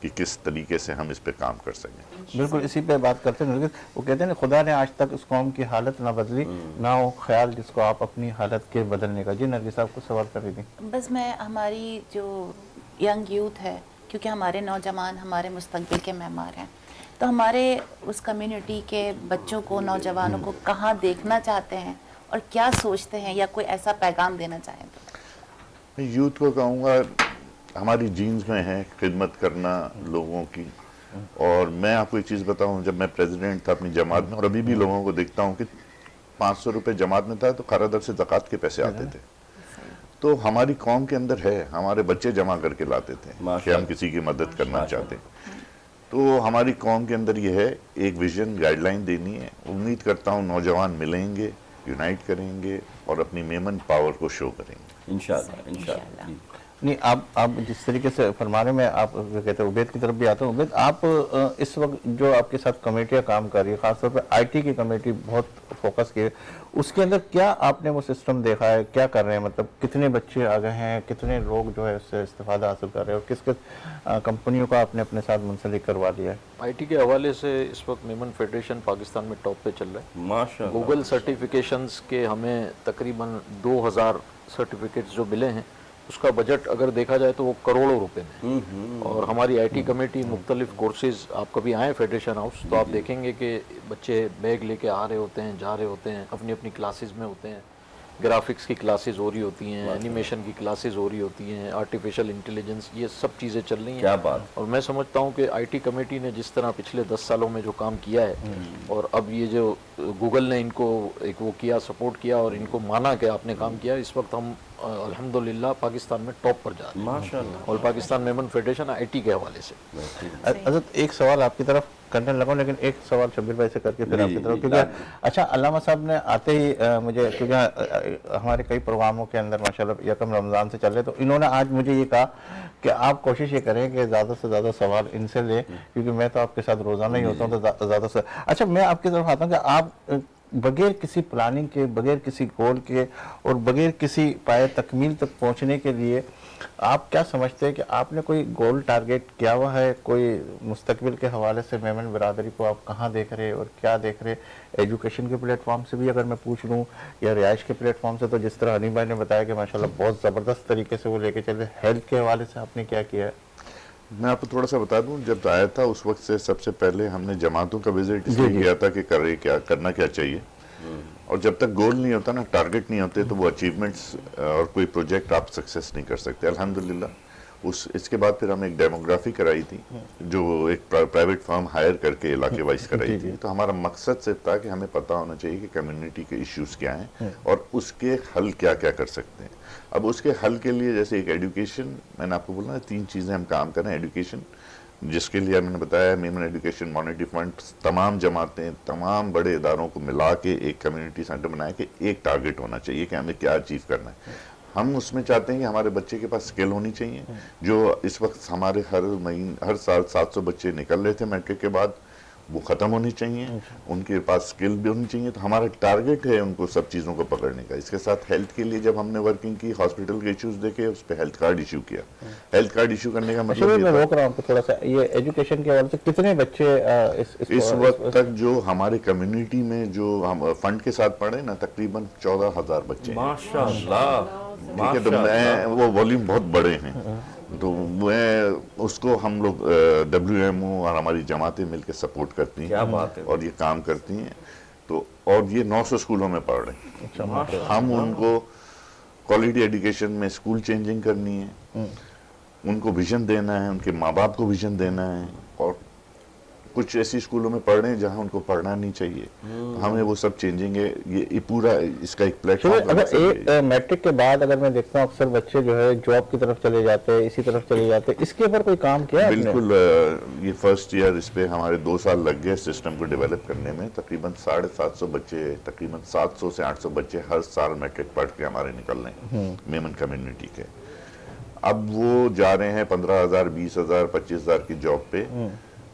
کہ کس طریقے سے ہم اس پہ کام کر سکیں. بالکل اسی پہ بات کرتے ہیں. وہ کہتے ہیں خدا نے آج تک اس قوم کی حالت نہ بدلی نہ وہ خیال جس کو آپ اپنی حالت کے بدلنے کا. جی نرگس صاحب کو سوال کر رہی تھی. بس میں ہماری جو ینگ یوتھ ہے، کیونکہ ہمارے نوجوان ہمارے مستقبل کے معمار ہیں، تو ہمارے اس کمیونٹی کے بچوں کو، نوجوانوں کو کہاں دیکھنا چاہتے ہیں اور کیا سوچتے ہیں، یا کوئی ایسا پیغام دینا چاہیں تو؟ میں یوتھ کو کہوں گا ہماری جینز میں ہے خدمت کرنا لوگوں کی. اور میں آپ کو ایک چیز بتاؤں، جب میں پریزیڈنٹ تھا اپنی جماعت میں، اور ابھی بھی لوگوں کو دیکھتا ہوں کہ 500 روپے جماعت میں تھا تو خیرات سے زکوٰۃ کے پیسے آتے تھے. تو ہماری قوم کے اندر ہے، ہمارے بچے جمع کر کے لاتے تھے کہ ہم کسی کی مدد کرنا چاہتے ہیں. تو ہماری قوم کے اندر یہ ہے، ایک ویژن گائیڈ لائن دینی ہے. امید کرتا ہوں نوجوان ملیں گے، یونائٹ کریں گے اور اپنی میمن پاور کو شو کریں گے. انشاءاللہ. نہیں آپ جس طریقے سے فرما رہے ہیں، میں آپ کہتے ہیں عبید کی طرف بھی آتا ہوں. عبید، آپ اس وقت جو آپ کے ساتھ کمیٹیاں کام کر رہی ہے، خاص طور پہ آئی ٹی کی کمیٹی بہت فوکس کی ہے، اس کے اندر کیا آپ نے وہ سسٹم دیکھا ہے؟ کیا کر رہے ہیں؟ مطلب کتنے بچے آ گئے ہیں، کتنے لوگ جو ہے اس سے استفادہ حاصل کر رہے ہیں، اور کس کس کمپنیوں کا آپ نے اپنے ساتھ منسلک کروا لیا ہے؟ آئی ٹی کے حوالے سے اس وقت میمن فیڈریشن پاکستان میں ٹاپ پہ چل رہا ہے. ماشاءاللہ. گوگل سرٹیفکیشنز کے ہمیں تقریباً 2000 سرٹیفکیٹس جو ملے ہیں، اس کا بجٹ اگر دیکھا جائے تو وہ کروڑوں روپے میں. اور ہماری آئی ٹی کمیٹی مختلف کورسز، آپ کبھی آئیں فیڈریشن ہاؤس تو آپ دیکھیں گے کہ بچے بیگ لے کے آ رہے ہوتے ہیں، جا رہے ہوتے ہیں، اپنی اپنی کلاسز میں ہوتے ہیں. گرافکس کی کلاسز ہو رہی ہوتی ہیں، اینیمیشن کی کلاسز ہو رہی ہوتی ہیں، آرٹیفیشل انٹیلیجنس، یہ سب چیزیں چل رہی ہیں. کیا بات. اور میں سمجھتا ہوں کہ آئی ٹی کمیٹی نے جس طرح پچھلے 10 سالوں میں جو کام کیا ہے، اور اب یہ جو گوگل نے ان کو ایک وہ کیا، سپورٹ کیا اور ان کو مانا کہ آپ نے کام کیا، اس وقت ہم الحمدللہ پاکستان میں ٹاپ پر جا رہے ہیں ماشاءاللہ. اور Pakistan Memon federation I T کے حوالے سے. حضرت ایک سوال آپ کی طرف کرنے لگا، لیکن ایک سوال شبیر بھائی سے کر کے پھر آپ کی طرف، کیونکہ اچھا علامہ صاحب نے آتے ہی مجھے، کیونکہ ہمارے کئی پروگراموں کے اندر ماشاءاللہ یکم رمضان سے چل رہے، تو انہوں نے آج مجھے یہ کہا کہ آپ کوشش یہ کریں کہ زیادہ سے زیادہ سوال ان سے لیں، کیونکہ میں تو آپ کے ساتھ روزانہ ہی ہوتا ہوں تو زیادہ سے. اچھا میں آپ کی طرف آتا ہوں کہ آپ بغیر کسی پلاننگ کے، بغیر کسی گول کے اور بغیر کسی پائے تکمیل تک پہنچنے کے لیے آپ کیا سمجھتے ہیں کہ آپ نے کوئی گول ٹارگیٹ کیا ہوا ہے؟ کوئی مستقبل کے حوالے سے میمن برادری کو آپ کہاں دیکھ رہے اور کیا دیکھ رہے؟ ایجوکیشن کے پلیٹ فارم سے بھی اگر میں پوچھ لوں یا رہائش کے پلیٹ فارم سے، تو جس طرح حنیف بھائی نے بتایا کہ ماشاءاللہ بہت زبردست طریقے سے وہ لے کے چلے. ہیلتھ کے حوالے سے آپ نے کیا کیا ہے؟ میں آپ کو تھوڑا سا بتا دوں، جب آیا تھا اس وقت سے سب سے پہلے ہم نے جماعتوں کا وزٹ اس لیے کیا تھا کہ کرنا کیا چاہیے. اور جب تک گول نہیں ہوتا نا، ٹارگٹ نہیں ہوتے، تو وہ اچیومنٹس اور کوئی پروجیکٹ آپ سکسیس نہیں کر سکتے. الحمدللہ اس کے بعد پھر ہم ایک ڈیموگرافی کرائی تھی، جو ایک پرائیویٹ فرم ہائر کر کے علاقے وائز کرائی تھی. تو ہمارا مقصد صرف تھا کہ ہمیں پتہ ہونا چاہیے کہ کمیونٹی کے ایشوز کیا ہیں اور اس کے حل کیا کیا کر سکتے ہیں. اب اس کے حل کے لیے جیسے ایک ایڈوکیشن، میں نے آپ کو بولا 3 چیزیں ہم کام کریں. ایڈوکیشن، جس کے لیے میں نے بتایا میمن ایڈوکیشن مانیٹری فنڈ، تمام جماعتیں، تمام بڑے اداروں کو ملا کے ایک کمیونٹی سینٹر بنایا کہ ایک ٹارگٹ ہونا چاہیے کہ ہمیں کیا اچیو کرنا ہے. ہم اس میں چاہتے ہیں کہ ہمارے بچے کے پاس سکل ہونی چاہیے. جو اس وقت ہمارے ہر سال 700 بچے نکل رہے تھے میٹرک کے بعد، وہ ختم ہونی چاہیے. ان کے پاس سکل بھی ہونی چاہیے. تو ہمارا ٹارگٹ ہے ان کو سب چیزوں کو پکڑنے کا. اس کے ساتھ ہیلتھ کے لیے جب ہم نے ورکنگ کی، ہاسپٹل کے ایشوز دیکھے، اس پہ ہیلتھ کارڈ ایشو کیا. ہیلتھ کارڈ ایشو کرنے کا مطلب میں روک رہا ہوں تھوڑا سا، یہ ایجوکیشن کے حوالے سے کتنے بچے اس وقت تک جو ہمارے کمیونٹی میں جو ہم فنڈ کے ساتھ پڑھے نا، تقریباً 14,000 بچے ہیں. ماشاءاللہ. ٹھیک ہے، تو وہ والیوم بہت بڑے ہیں. تو اس کو ہم لوگ WMO اور ہماری جماعتیں مل کے سپورٹ کرتی ہیں. کیا بات ہے. اور یہ کام کرتی ہیں. تو اور یہ 900 اسکولوں میں پڑھ رہے ہیں. ہم ان کو کوالٹی ایڈوکیشن میں اسکول چینجنگ کرنی ہے، ان کو ویژن دینا ہے، ان کے ماں باپ کو ویژن دینا ہے. اور کچھ ایسی اسکولوں میں پڑھ رہے ہیں جہاں ان کو پڑھنا نہیں چاہیے. ہمیں وہ سب چینجنگ ہے. یہ پورا اس کا ایک پلیٹ فارم. اگر ایک میٹرک کے بعد اگر میں دیکھتا ہوں اکثر بچے جو ہے جاب کی طرف چلے جاتے ہیں، اسی طرف چلے جاتے ہیں، اس کے اوپر کوئی کام کیا ہے؟ بالکل. یہ فرسٹ ایئر اس پہ ہمارے 2 سال لگ گئے سسٹم کو ڈیولپ کرنے میں. تقریباً 750 بچے، تقریباً 700 سے 800 بچے ہر سال میٹرک پڑھ کے ہمارے نکل رہے ہیں میمن کمیونٹی کے. اب وہ جا رہے ہیں 15,000 20,000 25,000 کی جاب پہ،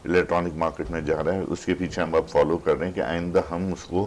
الیکٹرانک مارکیٹ میں جا رہے ہیں. اس کے پیچھے ہم اب فالو کر رہے ہیں کہ آئندہ ہم اس کو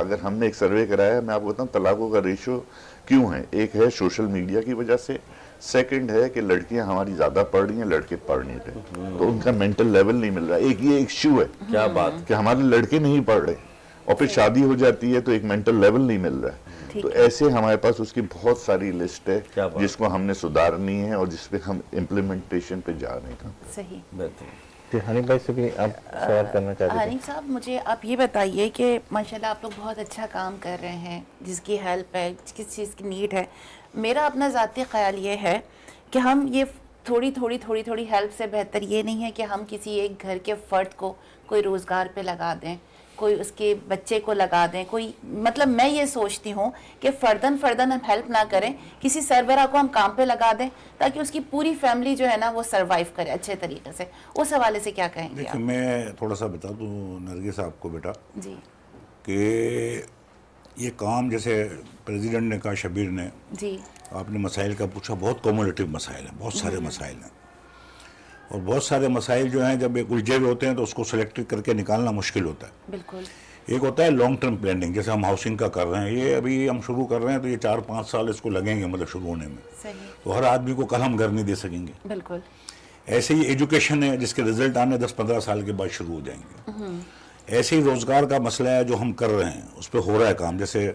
اگر ہم نے ایک سروے کرایا ہے، میں آپ کو بتاؤں طلاقوں کا ریشو کیوں ہے، ایک ہے سوشل میڈیا کی وجہ سے، سیکنڈ ہے کہ لڑکیاں ہماری زیادہ پڑھ رہی ہیں، لڑکے پڑھ نہیں رہے، تو ان کا مینٹل لیول نہیں مل رہا. ایک یہ ایشو ہے کیا بات کہ ہمارے لڑکے نہیں پڑھ رہے، اور پھر شادی ہو جاتی ہے تو ایک مینٹل لیول نہیں مل رہا ہے. تو ایسے ہمارے پاس اس کی بہت ساری لسٹ ہے جس کو ہم نے سدھارنی ہے اور جس پہ ہم امپلیمنٹیشن پہ جا رہے ہیں. صحیح. بہترین. حنیف بھائی سے بھی آپ سوال کرنا چاہتے ہیں؟ حنیف صاحب مجھے آپ یہ بتائیے کہ ماشاءاللہ آپ لوگ بہت اچھا کام کر رہے ہیں، جس کی ہیلپ ہے، کس چیز کی نیڈ ہے. میرا اپنا ذاتی خیال یہ ہے کہ ہم یہ تھوڑی ہیلپ سے بہتر یہ نہیں ہے کہ ہم کسی ایک گھر کے فرد کو کوئی روزگار پہ لگا دیں، کوئی اس کے بچے کو لگا دیں، کوئی مطلب میں یہ سوچتی ہوں کہ فردن ہم ہیلپ نہ کریں، کسی سربراہ کو ہم کام پہ لگا دیں تاکہ اس کی پوری فیملی جو ہے نا وہ سروائیو کرے اچھے طریقے سے. اس حوالے سے کیا کہیں گے دیکھیں میں تھوڑا سا بتا دوں نرگس صاحب کو بیٹا جی کہ یہ کام جیسے پریزیڈنٹ نے کہا، شبیر نے، جی آپ نے مسائل کا پوچھا، بہت کومولیٹیو مسائل ہیں، بہت سارے مسائل ہیں، اور بہت سارے مسائل جو ہیں جب ایک الجھے ہوئے ہوتے ہیں تو اس کو سلیکٹ کر کے نکالنا مشکل ہوتا ہے. بالکل. ایک ہوتا ہے لانگ ٹرم پلاننگ، جیسے ہم ہاؤسنگ کا کر رہے ہیں، یہ ابھی ہم شروع کر رہے ہیں تو یہ 4-5 سال اس کو لگیں گے مطلب شروع ہونے میں. صحیح. تو ہر آدمی کو کل ہم گھر نہیں دے سکیں گے. بالکل. ایسے ہی ایجوکیشن ہے جس کے رزلٹ آنے 10-15 سال کے بعد شروع ہو جائیں گے. ایسے ہی روزگار کا مسئلہ ہے جو ہم کر رہے ہیں، اس پہ ہو رہا ہے کام. جیسے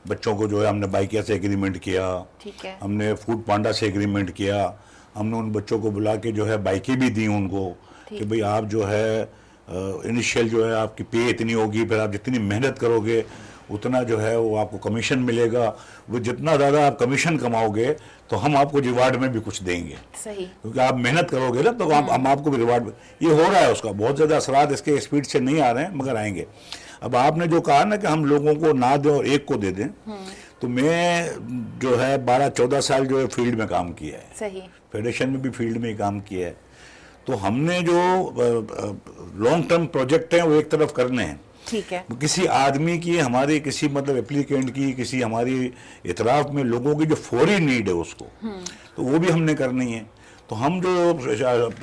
بچوں کو جو ہے ہم نے بائکیا سے ایگریمنٹ کیا، ٹھیک ہے. ہم نے فوڈ پانڈا سے ایگریمنٹ کیا، ہم نے ان بچوں کو بلا کے جو ہے بائکیں بھی دیں ان کو کہ بھئی آپ جو ہے انیشیل جو ہے آپ کی پے اتنی ہوگی، پھر آپ جتنی محنت کرو گے اتنا جو ہے وہ آپ کو کمیشن ملے گا، وہ جتنا زیادہ آپ کمیشن کماؤ گے تو ہم آپ کو ریوارڈ میں بھی کچھ دیں گے. صحیح. کیونکہ آپ محنت کرو گے نا تو ہم آپ کو بھی ریوارڈ. یہ ہو رہا ہے، اس کا بہت زیادہ اثرات اس کے اسپیڈ سے نہیں آ رہے ہیں مگر آئیں گے. اب آپ نے جو کہا نا کہ ہم لوگوں کو نہ دیں اور ایک کو دے دیں، تو میں جو ہے 12-14 سال جو ہے فیلڈ میں کام کیا ہے. صحیح. فیڈریشن میں بھی فیلڈ میں ہی کام کیا ہے. تو ہم نے جو لانگ ٹرم پروجیکٹ ہیں وہ ایک طرف کرنے ہیں. ٹھیک ہے. کسی آدمی کی، ہماری کسی مطلب اپلیکینٹ کی، کسی ہماری اطراف میں لوگوں کی جو فوری نیڈ ہے اس کو، تو وہ بھی ہم نے کرنی ہے. تو ہم جو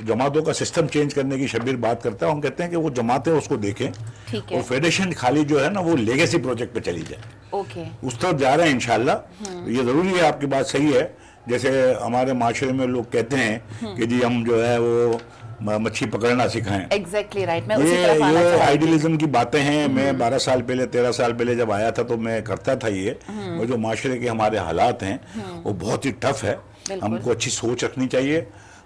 جماعتوں کا سسٹم چینج کرنے کی شبیر بات کرتا ہے، ہم کہتے ہیں کہ وہ جماعتیں اس کو دیکھیں اور فیڈریشن خالی جو ہے نا وہ لیگیسی پروجیکٹ پہ چلی جائے. اوکے. اس طرف جا رہے ہیں انشاءاللہ. یہ ضروری ہے، آپ کی بات صحیح ہے. جیسے ہمارے معاشرے میں لوگ کہتے ہیں کہ جی ہم جو ہے وہ مچھی پکڑنا سکھائیں. Exactly right. میں اسی طرف آنا یہ آئیڈیلزم کی باتیں ہیں. میں 12 سال پہلے 13 سال پہلے جب آیا تھا تو میں کرتا تھا یہ. اور جو معاشرے کے ہمارے حالات ہیں وہ بہت ہی ٹف ہے. ہم کو اچھی سوچ رکھنی چاہیے،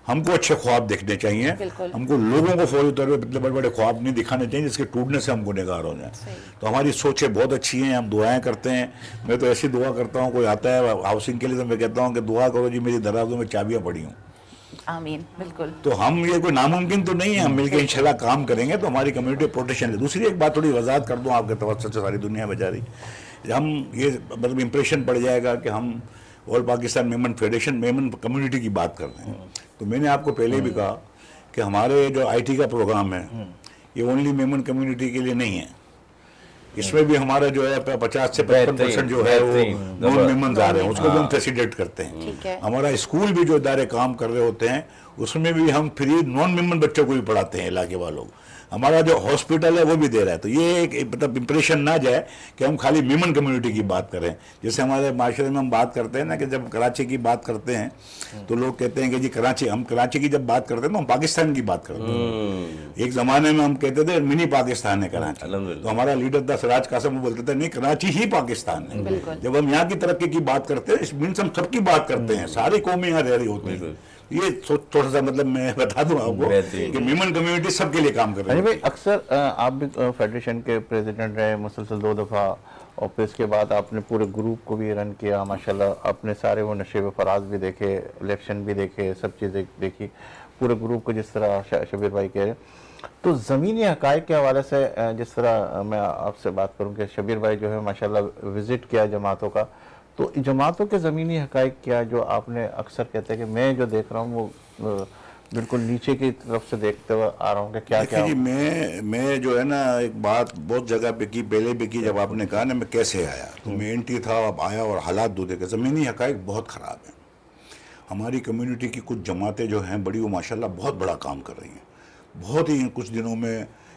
ہم کو اچھے خواب دیکھنے چاہیے. ہم کو لوگوں کو فوری طور پہ بڑے بڑے خواب نہیں دکھانے چاہیے جس کے ٹوٹنے سے ہم کو نگار ہو جائیں. تو ہماری سوچیں بہت اچھی ہیں، ہم دعائیں کرتے ہیں. میں تو ایسی دعا کرتا ہوں، کوئی آتا ہے ہاؤسنگ کے لیے تو میں کہتا ہوں کہ دعا کرو جی میری درازوں میں چابیاں پڑی ہوں. آمین. بالکل. تو ہم یہ کوئی ناممکن تو نہیں ہے، ہم مل کے انشاءاللہ کام کریں گے تو ہماری کمیونٹی پروٹیکشن ہے. دوسری ایک بات تھوڑی وضاحت کر دوں آپ کے توسط سے، ساری دنیا میں جاری ہم یہ مطلب امپریشن پڑ جائے گا کہ ہم آل پاکستان میمن فیڈریشن میمن کمیونٹی کی بات کر رہے ہیں. تو میں نے آپ کو پہلے بھی کہا کہ ہمارے جو آئی ٹی کا پروگرام ہے یہ اونلی میمن کمیونٹی کے لیے نہیں ہے. اس میں بھی ہمارا جو ہے 50 سے 55% جو ہے وہ نان میمنز آ رہے ہیں، اس کو بھی ہم فیسیلیٹ کرتے ہیں. ہمارا اسکول بھی جو ادارے کام کر رہے ہوتے ہیں اس میں بھی ہم فری نان میمن بچوں کو بھی پڑھاتے ہیں علاقے والوں. ہمارا جو ہاسپٹل ہے وہ بھی دے رہا ہے. تو یہ ایک مطلب امپریشن نہ جائے کہ ہم خالی میمن کمیونٹی کی بات کریں. جیسے ہمارے معاشرے میں ہم بات کرتے ہیں نا کہ جب کراچی کی بات کرتے ہیں تو لوگ کہتے ہیں کہ جی کراچی، ہم کراچی کی جب بات کرتے ہیں تو ہم پاکستان کی بات کرتے ہیں. ایک زمانے میں ہم کہتے تھے منی پاکستان ہے کراچی. تو ہمارا لیڈر تھا سراج قاسم، وہ بولتے تھے نہیں کراچی ہی پاکستان ہے. جب ہم یہاں کی ترقی کی بات کرتے ہیں اس مینس ہم سب کی بات کرتے ہیں، ساری قومیں یہاں رہ رہی ہوتی ہیں. یہ تھوڑا سا مطلب میں بتا دوں آپ کو کہ میمن کمیونٹی سب کے لیے کام کر رہی ہے. اکثر آپ بھی فیڈریشن کے پریزیڈنٹ رہے مسلسل 2 دفعہ، اور پھر اس کے بعد آپ نے پورے گروپ کو بھی رن کیا ماشاءاللہ. آپ نے سارے وہ نشے و فراز بھی دیکھے، الیکشن بھی دیکھے، سب چیزیں دیکھی پورے گروپ کو. جس طرح شبیر بھائی کہہ رہے ہیں تو زمینی حقائق کے حوالے سے جس طرح میں آپ سے بات کروں کہ شبیر بھائی جو ہے ماشاءاللہ وزٹ کیا جماعتوں کا، تو جماعتوں کے زمینی حقائق کیا جو آپ نے اکثر کہتے ہیں کہ میں جو دیکھ رہا ہوں وہ بالکل نیچے کی طرف سے دیکھتے ہوئے آ رہا ہوں کہ کیا کیا. میں جو ہے نا ایک بات بہت جگہ پہ کی، پہلے بھی کی. جب آپ نے کہا نا میں کیسے آیا تو میں اینٹی تھا، اب آیا اور حالات دو دیکھے. زمینی حقائق بہت خراب ہیں. ہماری کمیونٹی کی کچھ جماعتیں جو ہیں بڑی، وہ ماشاءاللہ بہت بڑا کام کر رہی ہیں. بہت ہی کچھ دنوں میں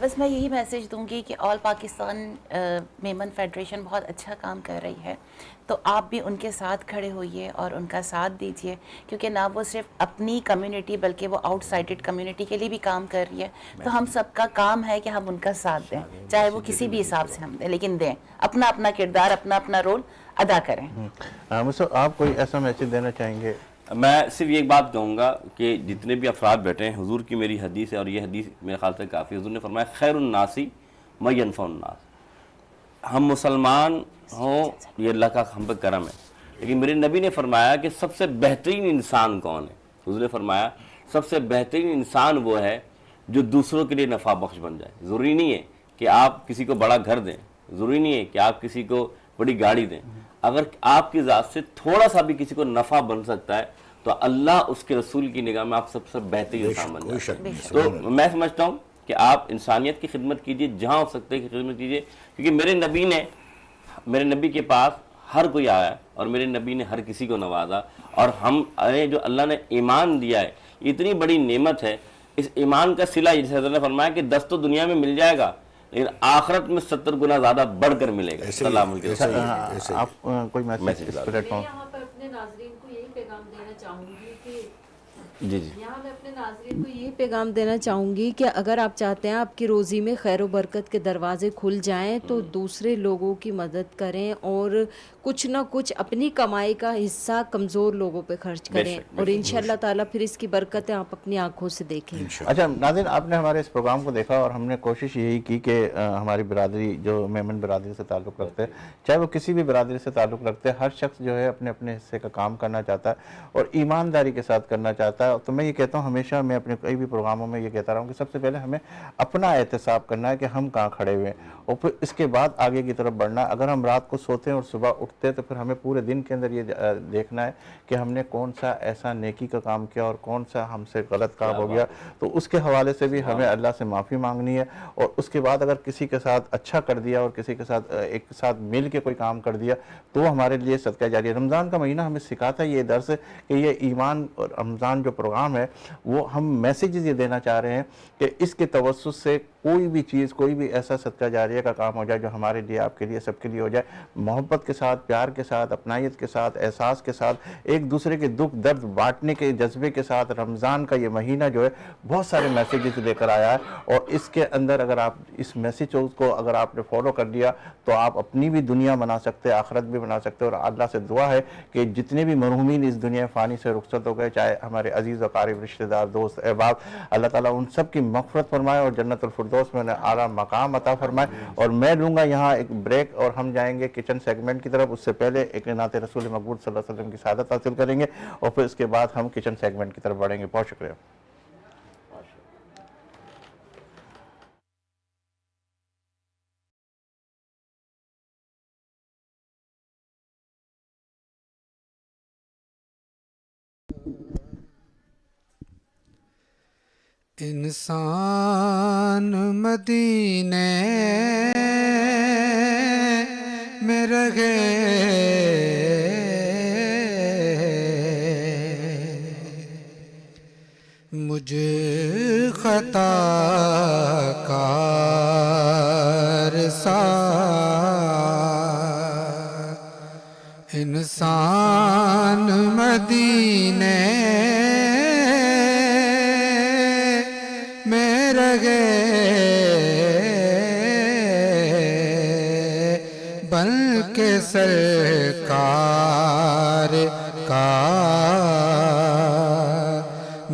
بس میں یہی میسیج دوں گی کہ آل پاکستان میمن فیڈریشن بہت اچھا کام کر رہی ہے، تو آپ بھی ان کے ساتھ کھڑے ہوئیے اور ان کا ساتھ دیجیے، کیونکہ نہ وہ صرف اپنی کمیونٹی بلکہ وہ آؤٹ سائڈڈ کمیونٹی کے لیے بھی کام کر رہی ہے، تو ہم سب کا کام ہے کہ ہم ان کا ساتھ دیں، چاہے وہ کسی بھی حساب سے ہم دیں، لیکن دیں، اپنا اپنا کردار، اپنا اپنا رول ادا کریں۔ مصطفیٰ آپ کوئی ایسا میسیج دینا چاہیں گے؟ میں صرف ایک بات کہوں گا کہ جتنے بھی افراد بیٹھے ہیں، حضور کی میری حدیث ہے اور یہ حدیث میرے خیال سے کافی، حضور نے فرمایا خیر الناسی من ینفع الناس، ہم مسلمان ہوں یہ اللہ کا ہم پہ کرم ہے، لیکن میرے نبی نے فرمایا کہ سب سے بہترین انسان کون ہے؟ حضور نے فرمایا سب سے بہترین انسان وہ ہے جو دوسروں کے لیے نفع بخش بن جائے۔ ضروری نہیں ہے کہ آپ کسی کو بڑا گھر دیں، ضروری نہیں ہے کہ آپ کسی کو بڑی گاڑی دیں، اگر آپ کی ذات سے تھوڑا سا بھی کسی کو نفع بن سکتا ہے تو اللہ اس کے رسول کی نگاہ میں آپ سب سے بہترین انسان بن جاتے ہیں۔ تو میں سمجھتا ہوں کہ آپ انسانیت کی خدمت کیجئے، جہاں ہو سکتے ہیں کہ خدمت کیجئے، کیونکہ میرے نبی کے پاس ہر کوئی آیا اور میرے نبی نے ہر کسی کو نوازا، اور ہم جو اللہ نے ایمان دیا ہے اتنی بڑی نعمت ہے، اس ایمان کا صلہ جیسے حضرت نے فرمایا کہ 10 تو دنیا میں مل جائے گا لیکن آخرت میں 70 گنا زیادہ بڑھ کر ملے گا۔ سلام علیکم۔ آپ کوئی میسیج اس پلیٹ فارم؟ یہاں پر اپنے ناظرین کو یہی پیغام دینا چاہوں گی کہ جی یہاں میں اپنے ناظرین کو یہ پیغام دینا چاہوں گی کہ اگر آپ چاہتے ہیں آپ کی روزی میں خیر و برکت کے دروازے کھل جائیں تو دوسرے لوگوں کی مدد کریں اور کچھ نہ کچھ اپنی کمائی کا حصہ کمزور لوگوں پہ خرچ کریں، اور انشاءاللہ تعالیٰ پھر اس کی برکتیں آپ اپنی آنکھوں سے دیکھیں۔ اچھا ناظرین، آپ نے ہمارے اس پروگرام کو دیکھا اور ہم نے کوشش یہی کی کہ ہماری برادری جو میمن برادری سے تعلق رکھتے ہیں، چاہے وہ کسی بھی برادری سے تعلق رکھتے ہیں، ہر شخص جو ہے اپنے اپنے حصے کا کام کرنا چاہتا ہے اور ایمانداری کے ساتھ کرنا چاہتا ہے۔ تو میں یہ کہتا ہوں، ہمیشہ میں اپنے کئی بھی پروگراموں میں یہ کہتا رہا ہوں کہ سب سے پہلے ہمیں اپنا احتساب کرنا ہے کہ ہم کہاں کھڑے ہوئے ہیں، اور پھر اس کے بعد آگے کی طرف بڑھنا ہے۔ اگر ہم رات کو سوتے ہیں اور صبح اٹھتے ہیں تو پھر ہمیں پورے دن کے اندر یہ دیکھنا ہے کہ ہم نے کون سا ایسا نیکی کا کام کیا اور کون سا ہم سے غلط کام ہو گیا، تو اس کے حوالے سے بھی ہمیں اللہ سے معافی مانگنی ہے، اور اس کے بعد اگر کسی کے ساتھ اچھا کر دیا اور کسی کے ساتھ ایک ساتھ مل کے کوئی کام کر دیا تو ہمارے لیے صدقہ جاری ہے۔ رمضان کا مہینہ ہمیں سکھاتا ہے یہ درس کہ یہ ایمان اور رمضان جو پروگرام ہے وہ ہم میسیجز یہ دینا چاہ رہے ہیں کہ اس کے توسط سے کوئی بھی چیز، کوئی بھی ایسا صدقہ جاریہ کا کام ہو جائے جو ہمارے لیے، آپ کے لیے، سب کے لیے ہو جائے، محبت کے ساتھ، پیار کے ساتھ، اپنائیت کے ساتھ، احساس کے ساتھ، ایک دوسرے کے دکھ درد بانٹنے کے جذبے کے ساتھ۔ رمضان کا یہ مہینہ جو ہے بہت سارے میسیجز لے کر آیا ہے، اور اس کے اندر اگر آپ اس میسیج کو اگر آپ نے فالو کر لیا تو آپ اپنی بھی دنیا بنا سکتے، آخرت بھی بنا سکتے، اور اللہ سے دعا ہے کہ جتنے بھی مرحومین اس دنیا فانی سے رخصت ہو گئے، چاہے ہمارے عزیز و قریب رشتہ دار، دوست، احباب، اللہ تعالیٰ ان سب کی مغفرت فرمائے اور جنت الفردوس میں انہیں اعلیٰ مقام عطا فرمائے۔ اور میں لوں گا یہاں ایک بریک اور ہم جائیں گے کچن سیگمنٹ کی طرف، اس سے پہلے ایک نعت رسول مقبول صلی اللہ علیہ وسلم کی سعادت حاصل کریں گے اور پھر اس کے بعد ہم کچن سیگمنٹ کی طرف بڑھیں گے۔ بہت شکریہ۔ انسان مدینے میں رہے مجھ خطا کار سا انسان مدینے میں رہے بلکہ سرکار کا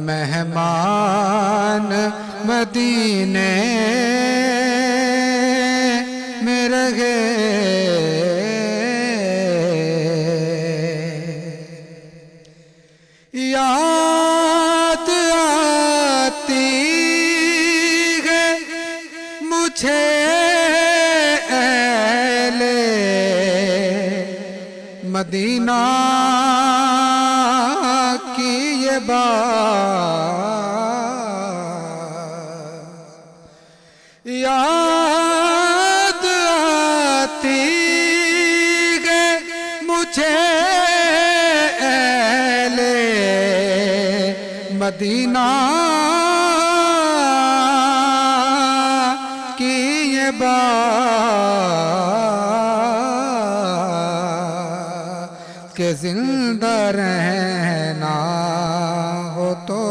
مہمان مدینے میں رہے یاد آتی ہے مجھے اہل مدینہ کی یہ بات یاد آتی ہے مجھے اہل مدینہ کہ زندہ رہنا ہو تو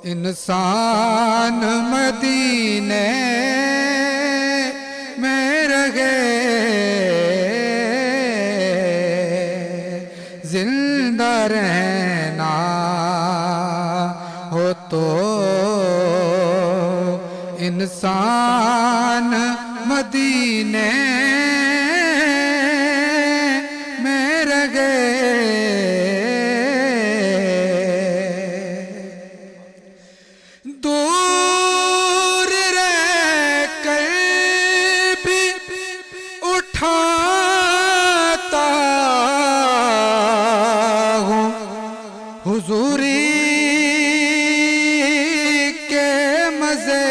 انسان مدینے میں رہے، زندہ رہنا ہو تو انسان مدینے میں رہے۔ دور رہ کر بھی اٹھاتا ہوں حضوری کے مزے،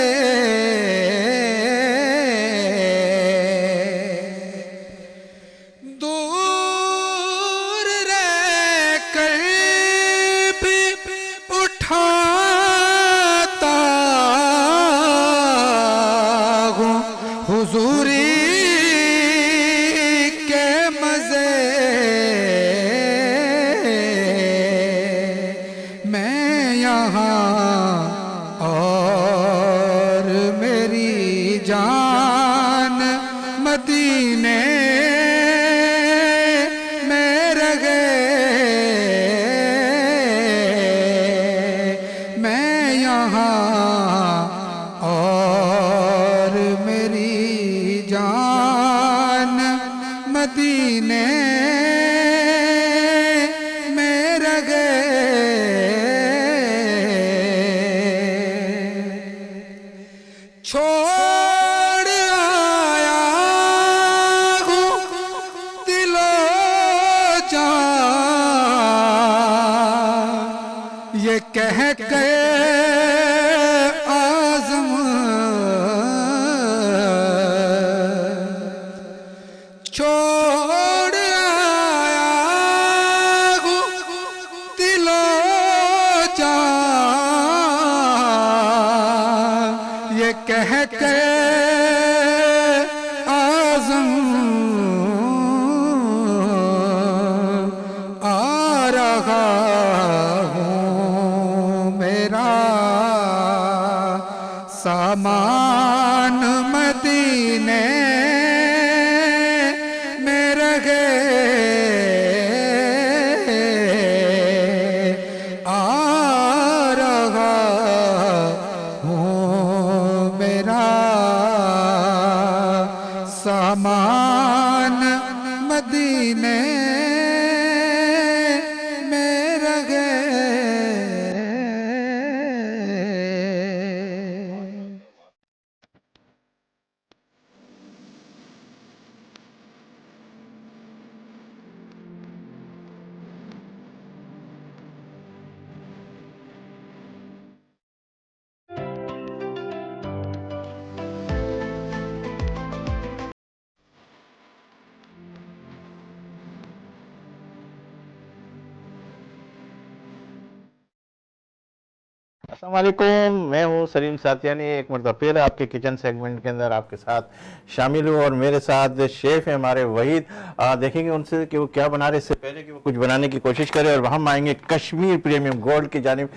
دور رہ کر بھی اٹھاتا ہوں حضوری کے مزے، میں یہاں اور میری جان مدینے میں رہے، میں یہاں اور میری جان مدینے میں رہے۔ چھوڑ آیا ہوں دل و جان، یہ کہہ کے عزم چھوڑ آیا ہوں دل و جان، یہ کہہ کے عزم آ رہا ہوں، میرا سامان مدینے میں رہے، آ رہا ہوں میرا سامان مدینے میں رہے۔ السلام علیکم، میں ہوں سلیم ساتھیانی، ایک مرتبہ پھر آپ کے کچن سیگمنٹ کے اندر آپ کے ساتھ شامل ہوں، اور میرے ساتھ شیف ہیں ہمارے وحید۔ دیکھیں گے ان سے کہ وہ کیا بنا رہے، اس سے پہلے کہ وہ کچھ بنانے کی کوشش کرے، اور ہم آئیں گے کشمیر پریمیم گولڈ کی جانب،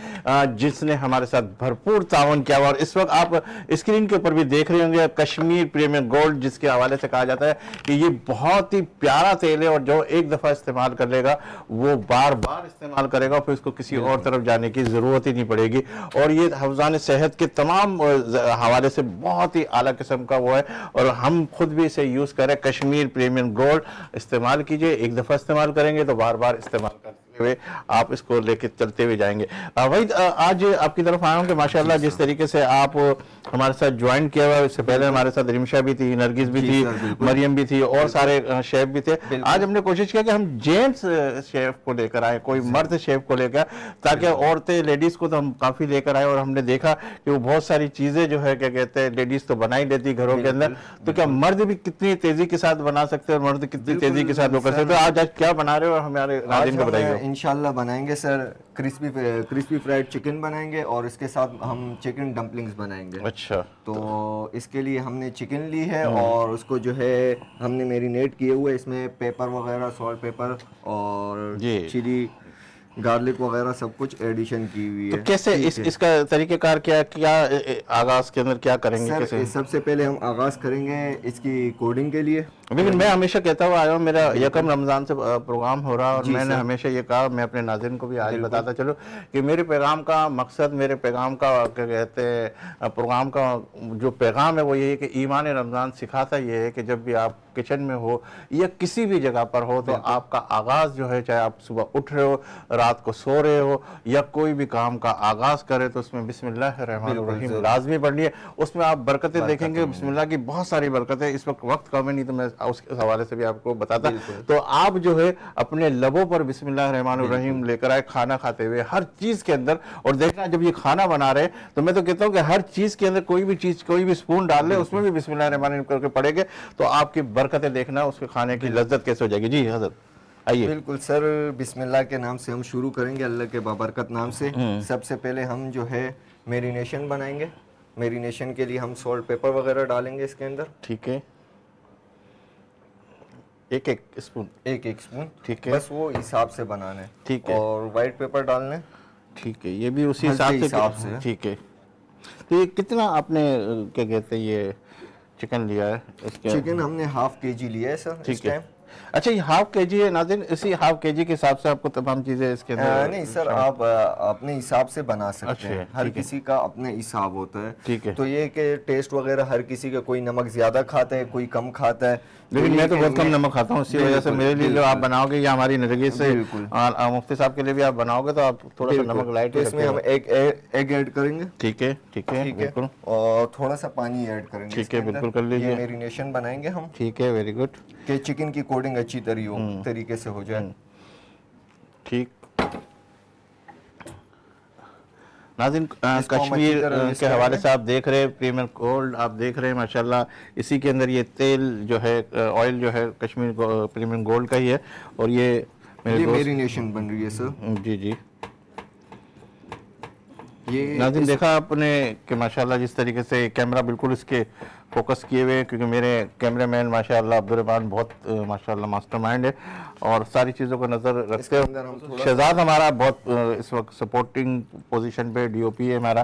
جس نے ہمارے ساتھ بھرپور تعاون کیا ہوا، اور اس وقت آپ اسکرین کے اوپر بھی دیکھ رہے ہوں گے کشمیر پریمیم گولڈ، جس کے حوالے سے کہا جاتا ہے کہ یہ بہت ہی پیارا تیل ہے، اور جو ایک دفعہ استعمال کر لے گا وہ بار بار استعمال کرے گا، پھر اس کو کسی اور طرف جانے کی ضرورت ہی نہیں پڑے گی، اور یہ حفظان صحت کے تمام حوالے سے بہت ہی اعلیٰ قسم کا وہ ہے، اور ہم خود بھی اسے یوز کریں۔ کشمیر پریمیم گولڈ استعمال کیجئے، ایک دفعہ استعمال کریں گے تو بار بار استعمال کرتے ہوئے آپ اس کو لے کے چلتے ہوئے جائیں گے۔ وحید، آج آپ کی طرف آیا ہوں کہ ماشاءاللہ جس طریقے سے آپ ہمارے ساتھ جوائن کیا ہوا، اس سے پہلے ہمارے ساتھ رمشا بھی تھی، نرگس بھی تھی، مریم بھی تھی، اور سارے شیف بھی تھے۔ آج ہم نے کوشش کیا کہ ہم جینٹس شیف کو لے کر آئے، کوئی مرد شیف کو لے کر، تاکہ عورتیں لیڈیز کو تو ہم کافی لے کر آئے، اور ہم نے دیکھا کہ وہ بہت ساری چیزیں جو ہے کیا کہتے ہیں لیڈیز تو بنا ہی لیتی گھروں کے اندر، تو کیا مرد بھی کتنی تیزی کے ساتھ بنا سکتے ہیں، اور مرد کتنی تیزی کے ساتھ وہ کر سکتے ہیں؟ آج کیا بنا رہے ہو اور ہمارے ناظرین کو بتائیے۔ انشاءاللہ بنائیں گے سر کرسپی فرائڈ چکن بنائیں گے اور اس کے ساتھ ہم چکن ڈمپلنگز بنائیں گے. اچھا تو اس کے لیے ہم نے چکن لی ہے اور اس کو جو ہے ہم نے میرینیٹ کیے ہوئے, اس میں پیپر وغیرہ, سالٹ پیپر اور چلی گارلک وغیرہ سب کچھ ایڈیشن کی ہوئی ہے. کیسے اس کا طریقہ کار کیا آغاز کے اندر کیا کریں گے؟ سر سب سے پہلے ہم آغاز کریں گے اس کی کوڈنگ کے لیے. لیکن میں ہمیشہ کہتا ہوا آیا ہوں, میرا یکم رمضان سے پروگرام ہو رہا اور میں نے ہمیشہ یہ کہا, میں اپنے ناظرین کو بھی آج بتاتا چلو کہ میرے پیغام کا مقصد, میرے پیغام کا کیا کہتے ہیں پروگرام کا جو پیغام ہے وہ یہ ہے کہ ایمان رمضان سکھاتا یہ ہے کہ جب بھی آپ کچن میں ہو یا کسی بھی جگہ پر ہو تو آپ کا آغاز جو ہے, چاہے آپ صبح اٹھ رہے ہو, رات کو سو رہے ہو یا کوئی بھی کام کا آغاز کرے تو اس میں بسم اللہ الرحمن الرحیم لازمی پڑھنی ہے. اس میں آپ برکتیں دیکھیں گے, بسم اللہ کی بہت ساری برکتیں. اس وقت کم ہے نہیں تو میں اس حوالے سے بھی آپ کو بتاتا. تو آپ جو ہے اپنے لبوں پر بسم اللہ الرحمن الرحیم لے کر آئے کھانا کھاتے ہوئے ہر چیز کے اندر, اور دیکھنا جب یہ کھانا بنا رہے تو میں تو کہتا ہوں کہ ہر چیز کے اندر کوئی بھی چیز, کوئی بھی سپون ڈال لے اس میں بھی بسم اللہ الرحمن الرحیم کر کے پڑے گے تو آپ کی برکتیں دیکھنا اس کے کھانے کی لذت کیسے ہو جائے گی. جی حضرت آئیے. بالکل سر, بسم اللہ کے نام سے ہم شروع کریں گے, اللہ کے بابرکت نام سے. سب سے پہلے ہم جو ہے میرینیشن بنائیں گے. میرینیشن کے لیے ہم سالٹ پیپر وغیرہ ڈالیں گے اس کے اندر. ٹھیک ہے, ایک اسپون, ایک اسپون, ٹھیک ہے, بس وہ حساب سے بنانا ہے. ٹھیک ہے, اور وائٹ پیپر ڈالنا ہے. ٹھیک ہے, یہ بھی اسی حساب سے. ٹھیک ہے, تو یہ کتنا آپ نے کیا کہتے ہیں یہ چکن لیا ہے؟ اس کے چکن ہم نے ½ kg لیا ہے سر. ٹھیک ہے, اچھا یہ ½ kg ہے ناظرین, اسی ½ kg کے حساب سے آپ کو تمام چیزیں اس کے اندر؟ نہیں سر, آپ اپنے حساب سے بنا سکتے ہیں, ہر کسی کا اپنے حساب ہوتا ہے. ٹھیک ہے, تو یہ کہ ٹیسٹ وغیرہ ہر کسی کا, کوئی نمک زیادہ کھاتا ہے, کوئی کم کھاتا ہے. لیکن میں تو بہت کم نمک کھاتا ہوں, اسی وجہ سے میرے لیے جو آپ بناؤ گے یا ہماری نرگس سے مفتی صاحب کے لیے بھی آپ بناؤ گے تو آپ تھوڑا سا نمک لائٹ, تو اس میں ہم ایک ایگ ایڈ کریں گے. ٹھیک ہے, ٹھیک ہے, بالکل, اور تھوڑا سا پانی ایڈ کریں گے. ٹھیک ہے, بالکل کر لیجیے. میرینیشن بنائیں گے ہم. ٹھیک ہے, ویری گڈ, کہ چکن کی کوڈنگ اچھی طریقے سے ہو جائے. ٹھیک. ناظرین کشمیر کے حوالے سے آپ دیکھ رہے ہیں پریمیئر گولڈ, آپ دیکھ رہے ہیں ماشاءاللہ اسی کے اندر یہ تیل جو ہے, آئل جو ہے کشمیر پریمیئر گولڈ کا ہی ہے. اور یہ میرینیشن بن رہی ہے سر. جی جی, یہ ناظرین دیکھا آپ نے کہ ماشاءاللہ جس طریقے سے کیمرہ بالکل اس کے فوکس کیے ہوئے, کیونکہ میرے کیمرہ مین ماشاءاللہ عبدالرحمان بہت ماشاءاللہ ماسٹر مائنڈ ہے اور ساری چیزوں کو نظر رکھتے ہیں. شہزاد ہمارا بہت اس وقت سپورٹنگ پوزیشن پہ ڈی او پی ہے ہمارا,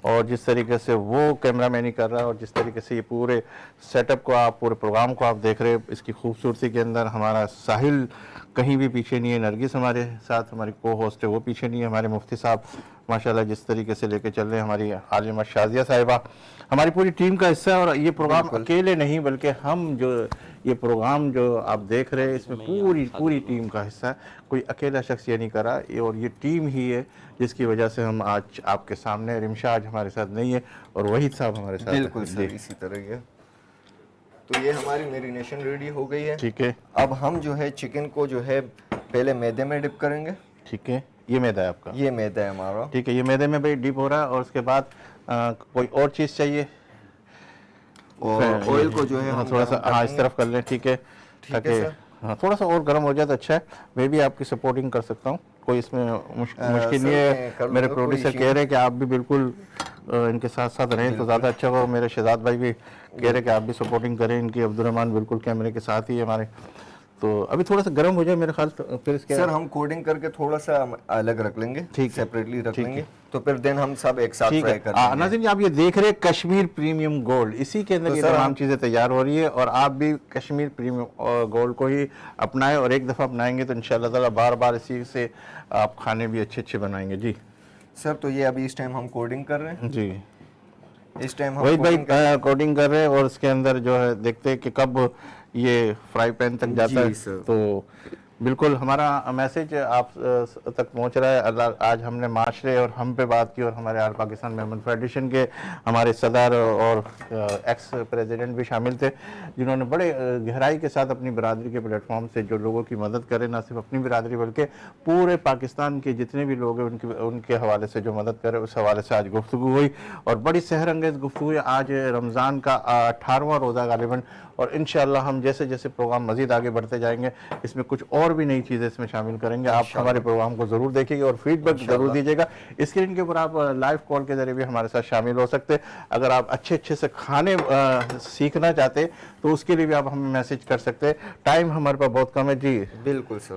اور جس طریقے سے وہ کیمرہ مینی کر رہا ہے اور جس طریقے سے یہ پورے سیٹ اپ کو آپ, پورے پروگرام کو آپ دیکھ رہے ہیں, اس کی خوبصورتی کے اندر ہمارا ساحل کہیں بھی پیچھے نہیں ہے, نرگس ہمارے ساتھ ہماری کو ہوسٹ ہے وہ پیچھے نہیں ہے, ہمارے مفتی صاحب ماشاءاللہ جس طریقے سے لے کے چل رہے ہیں, ہماری عالمہ شازیہ صاحبہ ہماری پوری ٹیم کا حصہ ہے. اور یہ پروگرام اکیلے نہیں بلکہ ہم جو یہ پروگرام جو آپ دیکھ رہے ہیں اس میں پوری ٹیم کا حصہ ہے, کوئی اکیلا شخص یہ نہیں کر رہا, اور یہ ٹیم ہی ہے جس کی وجہ سے ہم آج آپ کے سامنے. رمشا آج ہمارے ساتھ نہیں ہے اور وحید صاحب ہمارے ساتھ. بالکل سر, اسی طرح یہ. تو یہ ہماری میرینیشن ریڈی ہو گئی ہے. ٹھیک ہے, اب ہم جو ہے چکن کو جو ہے پہلے میدے میں ڈپ کریں گے. ٹھیک ہے, یہ میدا ہے آپ کا؟ یہ میدا ہے ہمارا. ٹھیک ہے, یہ میدے میں بھائی ڈپ ہو رہا ہے, اور اس کے بعد کوئی اور چیز چاہیے؟ اور آئل کو جو ہے تھوڑا سا ہاں اس طرف کر لیں. ٹھیک ہے, تاکہ ہاں تھوڑا سا اور گرم ہو جائے تو اچھا ہے. میں بھی آپ کی سپورٹنگ کر سکتا ہوں, کوئی اس میں مشکل نہیں ہے. میرے پروڈیوسر کہہ رہے ہیں کہ آپ بھی بالکل ان کے ساتھ ساتھ رہیں تو زیادہ اچھا ہوگا. میرے شہزاد بھائی بھی کہہ رہے ہیں کہ آپ بھی سپورٹنگ کریں ان کی. عبدالرحمان بالکل کیمرے کے ساتھ ہی ہمارے. تو ابھی تھوڑا سا گرم ہو جائے میرے خیال, پھر اس کے سر ہم کوڈنگ کر کے تھوڑا سا الگ رکھ لیں گے, سیپریٹلی رکھ لیں گے, تو پھر دین ہم سب ایک ساتھ فرائی کر لیں گے. ناظرین آپ یہ دیکھ رہے ہیں کشمیر پریمیم گولڈ, اسی کے اندر یہ تمام چیزیں تیار ہو رہی ہے, اور آپ بھی کشمیر پریمیم گولڈ کو ہی اپنائیں, اور ایک دفعہ اپنائیں گے تو انشاءاللہ تعالی بار بار اسی سے آپ کھانے بھی اچھے بنائیں گے. جی سر, تو یہ ابھی اس ٹائم ہم کوڈنگ کر رہے ہیں. جی, اس ٹائم وہی بھائی کوڈنگ کر رہے ہیں, اور اس کے اندر جو ہے دیکھتے ہیں کہ کب یہ فرائی پین تک جاتا ہے. تو بالکل ہمارا میسج آپ تک پہنچ رہا ہے. اللہ آج ہم نے معاشرے اور ہم پہ بات کی, اور ہمارے آل پاکستان میمن فیڈریشن کے ہمارے صدر اور ایکس پریزیڈنٹ بھی شامل تھے, جنہوں نے بڑے گہرائی کے ساتھ اپنی برادری کے پلیٹ فارم سے جو لوگوں کی مدد کرے, نہ صرف اپنی برادری بلکہ پورے پاکستان کے جتنے بھی لوگ ہیں ان کے حوالے سے جو مدد کرے, اس حوالے سے آج گفتگو ہوئی, اور بڑی سحر انگیز گفتگو ہے. آج رمضان کا 18واں روزہ غالباً, اور انشاءاللہ ہم جیسے جیسے پروگرام مزید آگے بڑھتے جائیں گے اس میں کچھ اور بھی نئی چیزیں اس میں شامل کریں گے. آپ ہمارے پروگرام کو ضرور دیکھیے گا اور فیڈ بیک ضرور دیجیے گا. اسکرین کے اوپر آپ لائیو کال کے ذریعے بھی ہمارے ساتھ شامل ہو سکتے. اگر آپ اچھے سے کھانے سیکھنا چاہتے تو اس کے لیے بھی آپ ہمیں میسج کر سکتے. ٹائم ہمارے پاس بہت کم ہے. جی بالکل سر.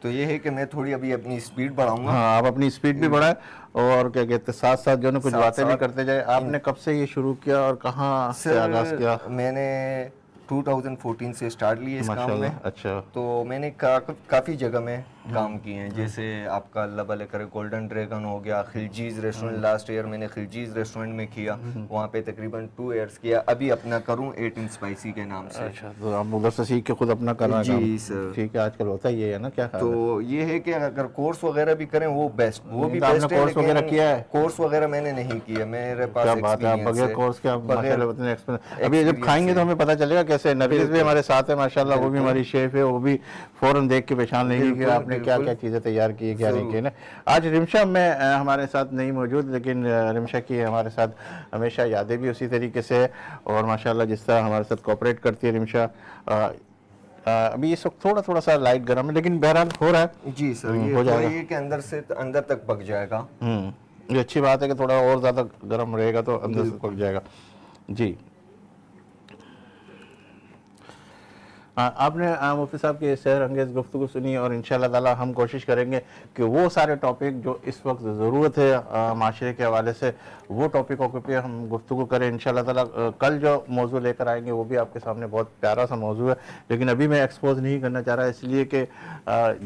تو یہ ہے کہ میں تھوڑی ابھی اپنی اسپیڈ بڑھاؤں گا. ہاں آپ اپنی اسپیڈ بھی بڑھائیں اور کیا کہتے ہیں ساتھ ساتھ جو نا کچھ باتیں بھی کرتے جائیں. آپ نے کب سے یہ شروع کیا اور کہاں سے آغاز کیا؟ میں نے 2014 سے سٹارٹ لی اس کام میں. اچھا. تو میں نے کافی جگہ میں کام کیے ہیں, جیسے آپ کا اللہ بھلے کرے گولڈن ڈریگن ہو گیا, خلجیز ریسٹورنٹ. لاسٹ ایئر میں نے خلجیز ریسٹورنٹ میں کیا, وہاں پہ تقریباً 2 ایئرس کیا. ابھی اپنا کروں 18 اسپائسی کے نام سے. اچھا تو آپ ادھر سے سیکھ کے خود اپنا کرنا. جی سر. ٹھیک ہے, آج کل ہوتا ہی ہے نا. کیا تو یہ ہے کہ اگر کورس وغیرہ بھی کریں وہ بیسٹ, وہ بھی بیسٹ ہے. کورس وغیرہ کیا ہے؟ کورس وغیرہ میں نے نہیں کیا, میرے پاس ایکسپیرینس ہے. بغیر کورس کے آپ ماشاءاللہ اتنے ایکسپیرینس. ابھی جب کھائیں گے تو ہمیں پتہ چلے گا کیسے. نرگس بھی ہمارے ساتھ ہے ماشاءاللہ, وہ بھی ہماری شیف ہے. وہ بھی فوراً دیکھ کے پہچان لیں گے کہ آپ نے کیا کیا چیزیں تیار کی, کیا نہیں کی نا. آج رمشا میں ہمارے ساتھ نہیں موجود, لیکن رمشا کی ہمارے ساتھ ہمیشہ یادیں بھی اسی طریقے سے, اور ماشاءاللہ جس طرح ہمارے ساتھ کوپریٹ کرتی ہے رمشا. ابھی اس وقت تھوڑا سا لائٹ گرم ہے, لیکن بہرحال ہو رہا ہے. جی سر, یہ کہ اندر سے اندر تک پک جائے گا. یہ اچھی بات ہے کہ تھوڑا اور زیادہ گرم رہے گا تو اندر سے پک جائے گا. جی آپ نے مفتی صاحب کی سحر انگیز گفتگو سنی, اور انشاءاللہ تعالی ہم کوشش کریں گے کہ وہ سارے ٹاپک جو اس وقت ضرورت ہے معاشرے کے حوالے سے, وہ ٹاپکوں کے پہ ہم گفتگو کریں انشاءاللہ تعالی. کل جو موضوع لے کر آئیں گے وہ بھی آپ کے سامنے بہت پیارا سا موضوع ہے, لیکن ابھی میں ایکسپوز نہیں کرنا چاہ رہا, اس لیے کہ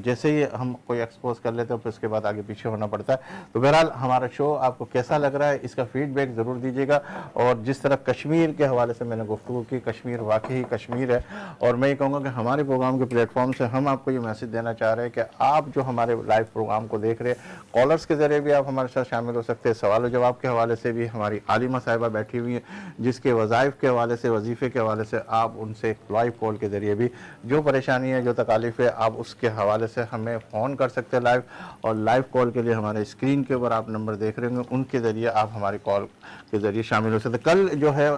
جیسے ہی ہم کوئی ایکسپوز کر لیتے ہیں پھر اس کے بعد آگے پیچھے ہونا پڑتا ہے. تو بہرحال ہمارا شو آپ کو کیسا لگ رہا ہے اس کا فیڈ بیک ضرور دیجیے گا. اور جس طرح کشمیر کے حوالے سے میں نے گفتگو کی, کشمیر واقعی کشمیر ہے, اور میں یہ کہوں گا کہ ہمارے پروگرام کے پلیٹ فارم سے ہم آپ کو یہ میسج دینا چاہ رہے ہیں کہ آپ جو ہمارے لائیو پروگرام کو دیکھ رہے ہیں, کالرز کے ذریعے بھی آپ ہمارے ساتھ شامل ہو سکتے ہیں. سوال و جواب کے حوالے سے بھی ہماری عالمہ صاحبہ بیٹھی ہوئی ہیں, جس کے وظائف کے حوالے سے, وظیفے کے حوالے سے آپ ان سے لائیو کال کے ذریعے بھی جو پریشانی ہے, جو تکالیف ہے, آپ اس کے حوالے سے ہمیں فون کر سکتے ہیں لائیو. اور لائیو کال کے لیے ہمارے اسکرین کے اوپر آپ نمبر دیکھ رہے ہوں گے, ان کے ذریعے آپ ہماری کال کے ذریعے شامل ہو سکتے ہیں. کل جو ہے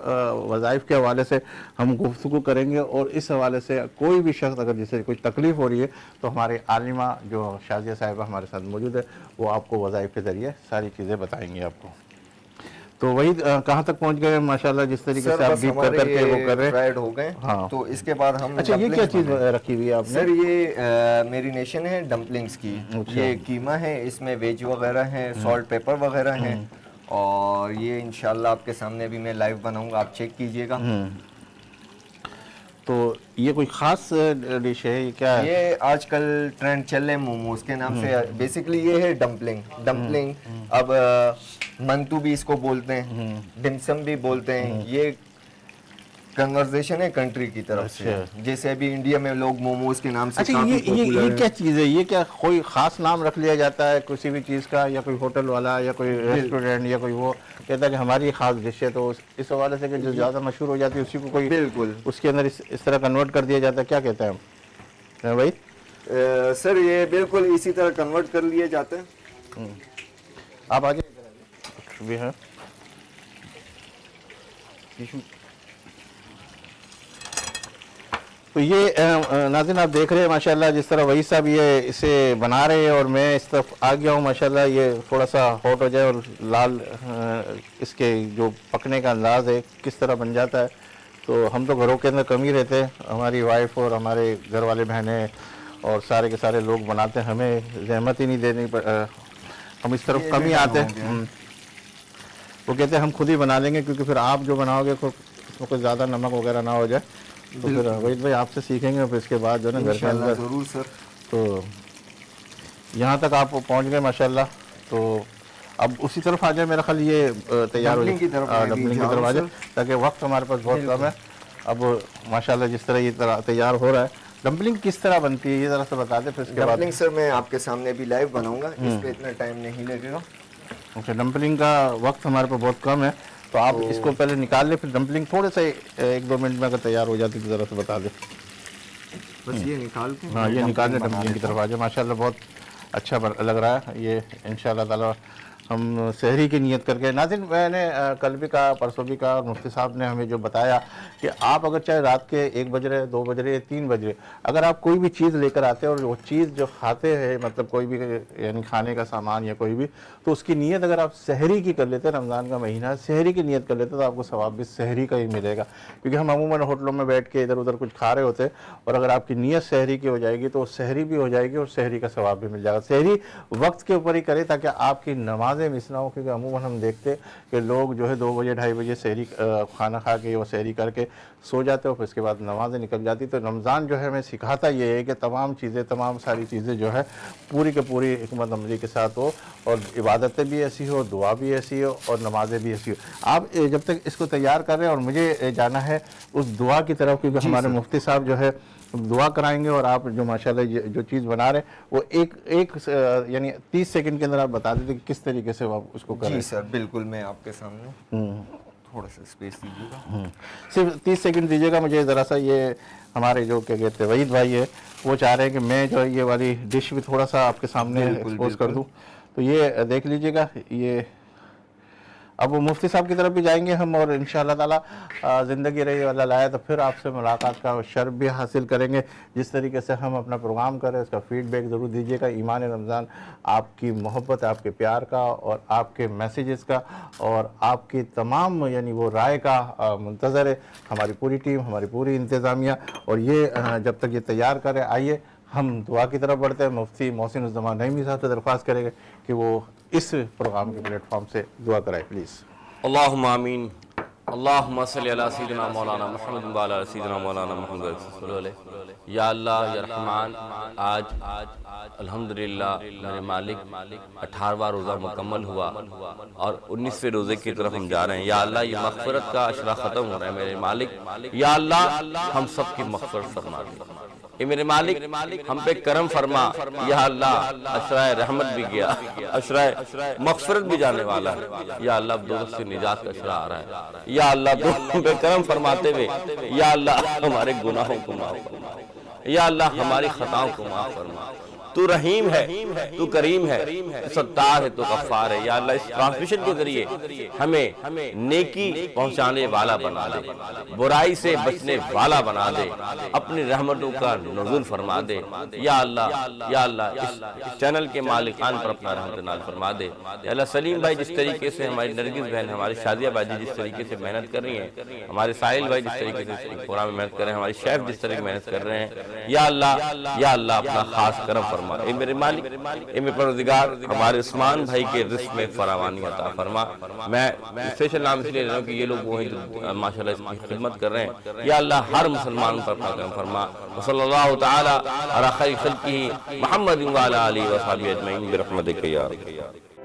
وظائف کے حوالے سے ہم گفتگو کریں گے, اور اس حوالے سے کوئی بھی شخص اگر جسے کوئی تکلیف ہو رہی ہے تو ہمارے عالمہ جو شازیہ صاحبہ ہمارے ساتھ موجود ہے, وہ آپ کو وظائف کے ذریعے ساری چیزیں بتائیں گے آپ کو. تو وہی کہاں تک پہنچ گئے ماشاءاللہ, جس طریقے سے آپ ڈیپ کر کے وہ کر رہے ہیں فرائیڈ ہو گئے. تو اس کے بعد ہم اچھا یہ کیا چیز رکھی ہوئی ہے آپ نے؟ سر یہ میرینیشن ہے ڈمپلنگز کی. یہ قیمہ ہے, اس میں ویج وغیرہ ہیں, سالٹ پیپر وغیرہ ہیں, اور یہ انشاءاللہ آپ کے سامنے بھی میں لائیو بناؤں گا, آپ چیک کیجئے گا. تو یہ کوئی خاص ڈش ہے, یہ کیا ہے؟ یہ آج کل ٹرینڈ چل رہے ہیں موموز کے نام سے. بیسیکلی یہ ہے ڈمپلنگ. اب منتو بھی اس کو بولتے ہیں, ڈمسم بھی بولتے ہیں. یہ کنورزیشن ہے کنٹری کی طرف سے, جیسے ابھی انڈیا میں لوگ موموز کے نام سے کافی پاپولر ہیں. یہ کیا چیز ہے, یہ کیا کوئی خاص نام رکھ لیا جاتا ہے کسی بھی چیز کا, یا کوئی ہوٹل والا یا کوئی ریسٹورینٹ یا کوئی وہ کہتا ہے کہ ہماری خاص ڈش ہے, تو اس حوالے سے کہ جو زیادہ مشہور ہو جاتی ہے اسی کو کوئی بالکل اس کے اندر اس طرح کنورٹ کر دیا جاتا ہے, کیا کہتے ہیں بھائی؟ سر یہ بالکل اسی طرح کنورٹ کر لیے جاتے ہیں. آپ آگے بھی ہیں. تو یہ ناظرین آپ دیکھ رہے ہیں ماشاءاللہ جس طرح وہی صاحب یہ اسے بنا رہے ہیں, اور میں اس طرف آ گیا ہوں ماشاءاللہ. یہ تھوڑا سا ہاٹ ہو جائے اور لال اس کے جو پکنے کا انداز ہے کس طرح بن جاتا ہے. تو ہم تو گھروں کے اندر کم ہی رہتے ہیں, ہماری وائف اور ہمارے گھر والے بہنیں اور سارے کے سارے لوگ بناتے ہیں, ہمیں زحمت ہی نہیں دینی, ہم اس طرف کم ہی آتے ہیں. وہ کہتے ہیں ہم خود ہی بنا لیں گے, کیونکہ پھر آپ جو بناؤ گے اس میں کوئی زیادہ نمک وغیرہ نہ ہو جائے. تو پھر وحید بھائی آپ سے سیکھیں گے, پھر اس کے بعد جو ہے نا گھر کے اندر ضرور سر. تو یہاں تک آپ پہنچ گئے ماشاءاللہ. تو اب اسی طرف آ جائے, میرا خیال یہ تیار ہو جائے, ڈمپلنگ کی طرف آ جائے, تاکہ وقت ہمارے پاس بہت کم ہے. اب ماشاءاللہ جس طرح یہ تیار ہو رہا ہے, ڈمپلنگ کس طرح بنتی ہے یہ ذرا سا بتا دیں, پھر اس کے بعد. ڈمپلنگ سر میں آپ کے سامنے بھی لائیو بناؤں گا, اس پہ اتنا ٹائم نہیں لگے گا. اچھا, ڈمپلنگ کا وقت ہمارے پاس بہت کم ہے, تو آپ اس کو پہلے نکال لیں, پھر ڈمپلنگ تھوڑے سے 1-2 منٹ میں اگر تیار ہو جاتی تو ذرا سے بتا دیں. بس یہ نکال کے, ہاں یہ نکال لیں, ڈمپلنگ کی طرف آ جائے. ماشاءاللہ بہت اچھا لگ رہا ہے یہ, انشاءاللہ تعالی ہم سحری کی نیت کر کے ناظرین میں نے کل بھی کہا پرسوں بھی کہا مفتی صاحب نے ہمیں جو بتایا کہ آپ اگر چاہے رات کے 1 بج رہے 2 بج رہے 3 بج رہے اگر آپ کوئی بھی چیز لے کر آتے ہیں اور وہ چیز جو کھاتے ہیں مطلب کوئی بھی یعنی کھانے کا سامان یا کوئی بھی تو اس کی نیت اگر آپ سحری کی کر لیتے رمضان کا مہینہ سحری کی نیت کر لیتے تو آپ کو ثواب بھی سحری کا ہی ملے گا کیونکہ ہم عموماً ہوٹلوں میں بیٹھ کے ادھر ادھر کچھ کھا رہے ہوتے اور اگر آپ کی نیت سحری کی ہو جائے گی تو سحری بھی ہو جائے گی اور سحری کا ثواب بھی مل جائے گا سحری وقت کے اوپر ہی کرے تاکہ آپ کی نمازیں مس نہ ہو کیونکہ عموماً ہم دیکھتے کہ لوگ جو ہے 2 بجے 2:30 بجے سحری کھانا کھا کے وہ سحری کر کے سو جاتے اور پھر اس کے بعد نمازیں نکل جاتی تو رمضان جو ہے ہمیں سکھاتا یہ ہے کہ تمام ساری چیزیں جو ہے پوری کے پوری حکمت عملی کے ساتھ ہو اور عبادتیں بھی ایسی ہو دعا بھی ایسی ہو اور نمازیں بھی ایسی ہو آپ جب تک اس کو تیار کر رہے ہیں اور مجھے جانا ہے اس دعا کی طرف کیونکہ ہمارے مفتی صاحب جو ہے دعا کرائیں گے اور آپ جو ماشاءاللہ جو چیز بنا رہے ہیں وہ ایک یعنی 30 سیکنڈ کے اندر آپ بتا دیتے کہ کس طریقے سے آپ اس کو کریں جی سر بالکل میں آپ کے سامنے تھوڑا سا اسپیس دیجیے گا صرف 30 سیکنڈ دیجیے گا مجھے ذرا سا یہ ہمارے جو کیا کہتے ہیں وحید بھائی ہے وہ چاہ رہے ہیں کہ میں جو یہ والی ڈش بھی تھوڑا سا آپ کے سامنے ایکسپوز کر دوں تو یہ دیکھ لیجیے گا یہ اب وہ مفتی صاحب کی طرف بھی جائیں گے ہم اور انشاءاللہ تعالی زندگی رہی والا لائے تو پھر آپ سے ملاقات کا شرف بھی حاصل کریں گے جس طریقے سے ہم اپنا پروگرام کریں اس کا فیڈ بیک ضرور دیجیے گا ایمان رمضان آپ کی محبت آپ کے پیار کا اور آپ کے میسیجز کا اور آپ کی تمام یعنی وہ رائے کا منتظر ہے ہماری پوری ٹیم ہماری پوری انتظامیہ اور یہ جب تک یہ تیار کرے آئیے ہم دعا کی طرف بڑھتے ہیں مفتی محسن الزمان نعیمی صاحب سے درخواست کریں گے کہ وہ اس پروگرام کے پلیٹ فارم سے دعا کرائے پلیز اللہم آمین اللہم صلی علی سیدنا مولانا محمد وعلی سیدنا مولانا محمد صلی اللہ علیہ یا اللہ یا رحمان آج الحمدللہ میرے مالک 18واں روزہ مکمل ہوا اور 19ویں روزے کی طرف ہم جا رہے ہیں یا اللہ یہ مغفرت کا اشرا ختم ہو رہا ہے میرے مالک یا اللہ ہم سب کی مغفرت فرما دے اے میرے مالک ہم پہ کرم فرما یا اللہ اشرائے رحمت بھی گیا اشرائے مغفرت بھی جانے والا ہے یا اللہ دوزخ سے نجات کا اشرا آ رہا ہے یا اللہ ہم پہ کرم فرماتے ہوئے یا اللہ ہمارے گناہوں کو معاف فرما یا اللہ ہماری خطاؤں کو معاف فرما تو رحیم ہے تو کریم ہے تو ستار ہے تو غفار ہے یا اللہ اس ٹرانسمیشن کے ذریعے ہمیں نیکی پہنچانے والا بنا دے برائی سے بچنے والا بنا دے اپنی رحمتوں کا نزول فرما دے یا اللہ اس چینل کے مالکان پر اپنا رحمت نازل فرما دے یا اللہ سلیم بھائی جس طریقے سے ہماری نرگس بہن ہماری شادیہ بھائی جس طریقے سے محنت کر رہی ہیں ہمارے ساحل بھائی جس طریقے سے پروگرام میں محنت کر رہے ہیں ہماری شیف جس طریقے محنت کر رہے ہیں یا اللہ اپنا خاص کرم فرما اے میرے مالک اے میرے پروردگار ہمارے عثمان بھائی کے رزق میں فراوانی عطا فرما میں اسپیشل نام اس لیے لے رہا ہوں کہ یہ لوگ وہ ہیں جو ماشاءاللہ اس کی خدمت کر رہے ہیں یا اللہ ہر مسلمان پر اپنا کرم فرما صلی اللہ تعالی علی خیر خلقہ محمد وعلی آلہ وصحبہ اجمعین برحمتک یا رب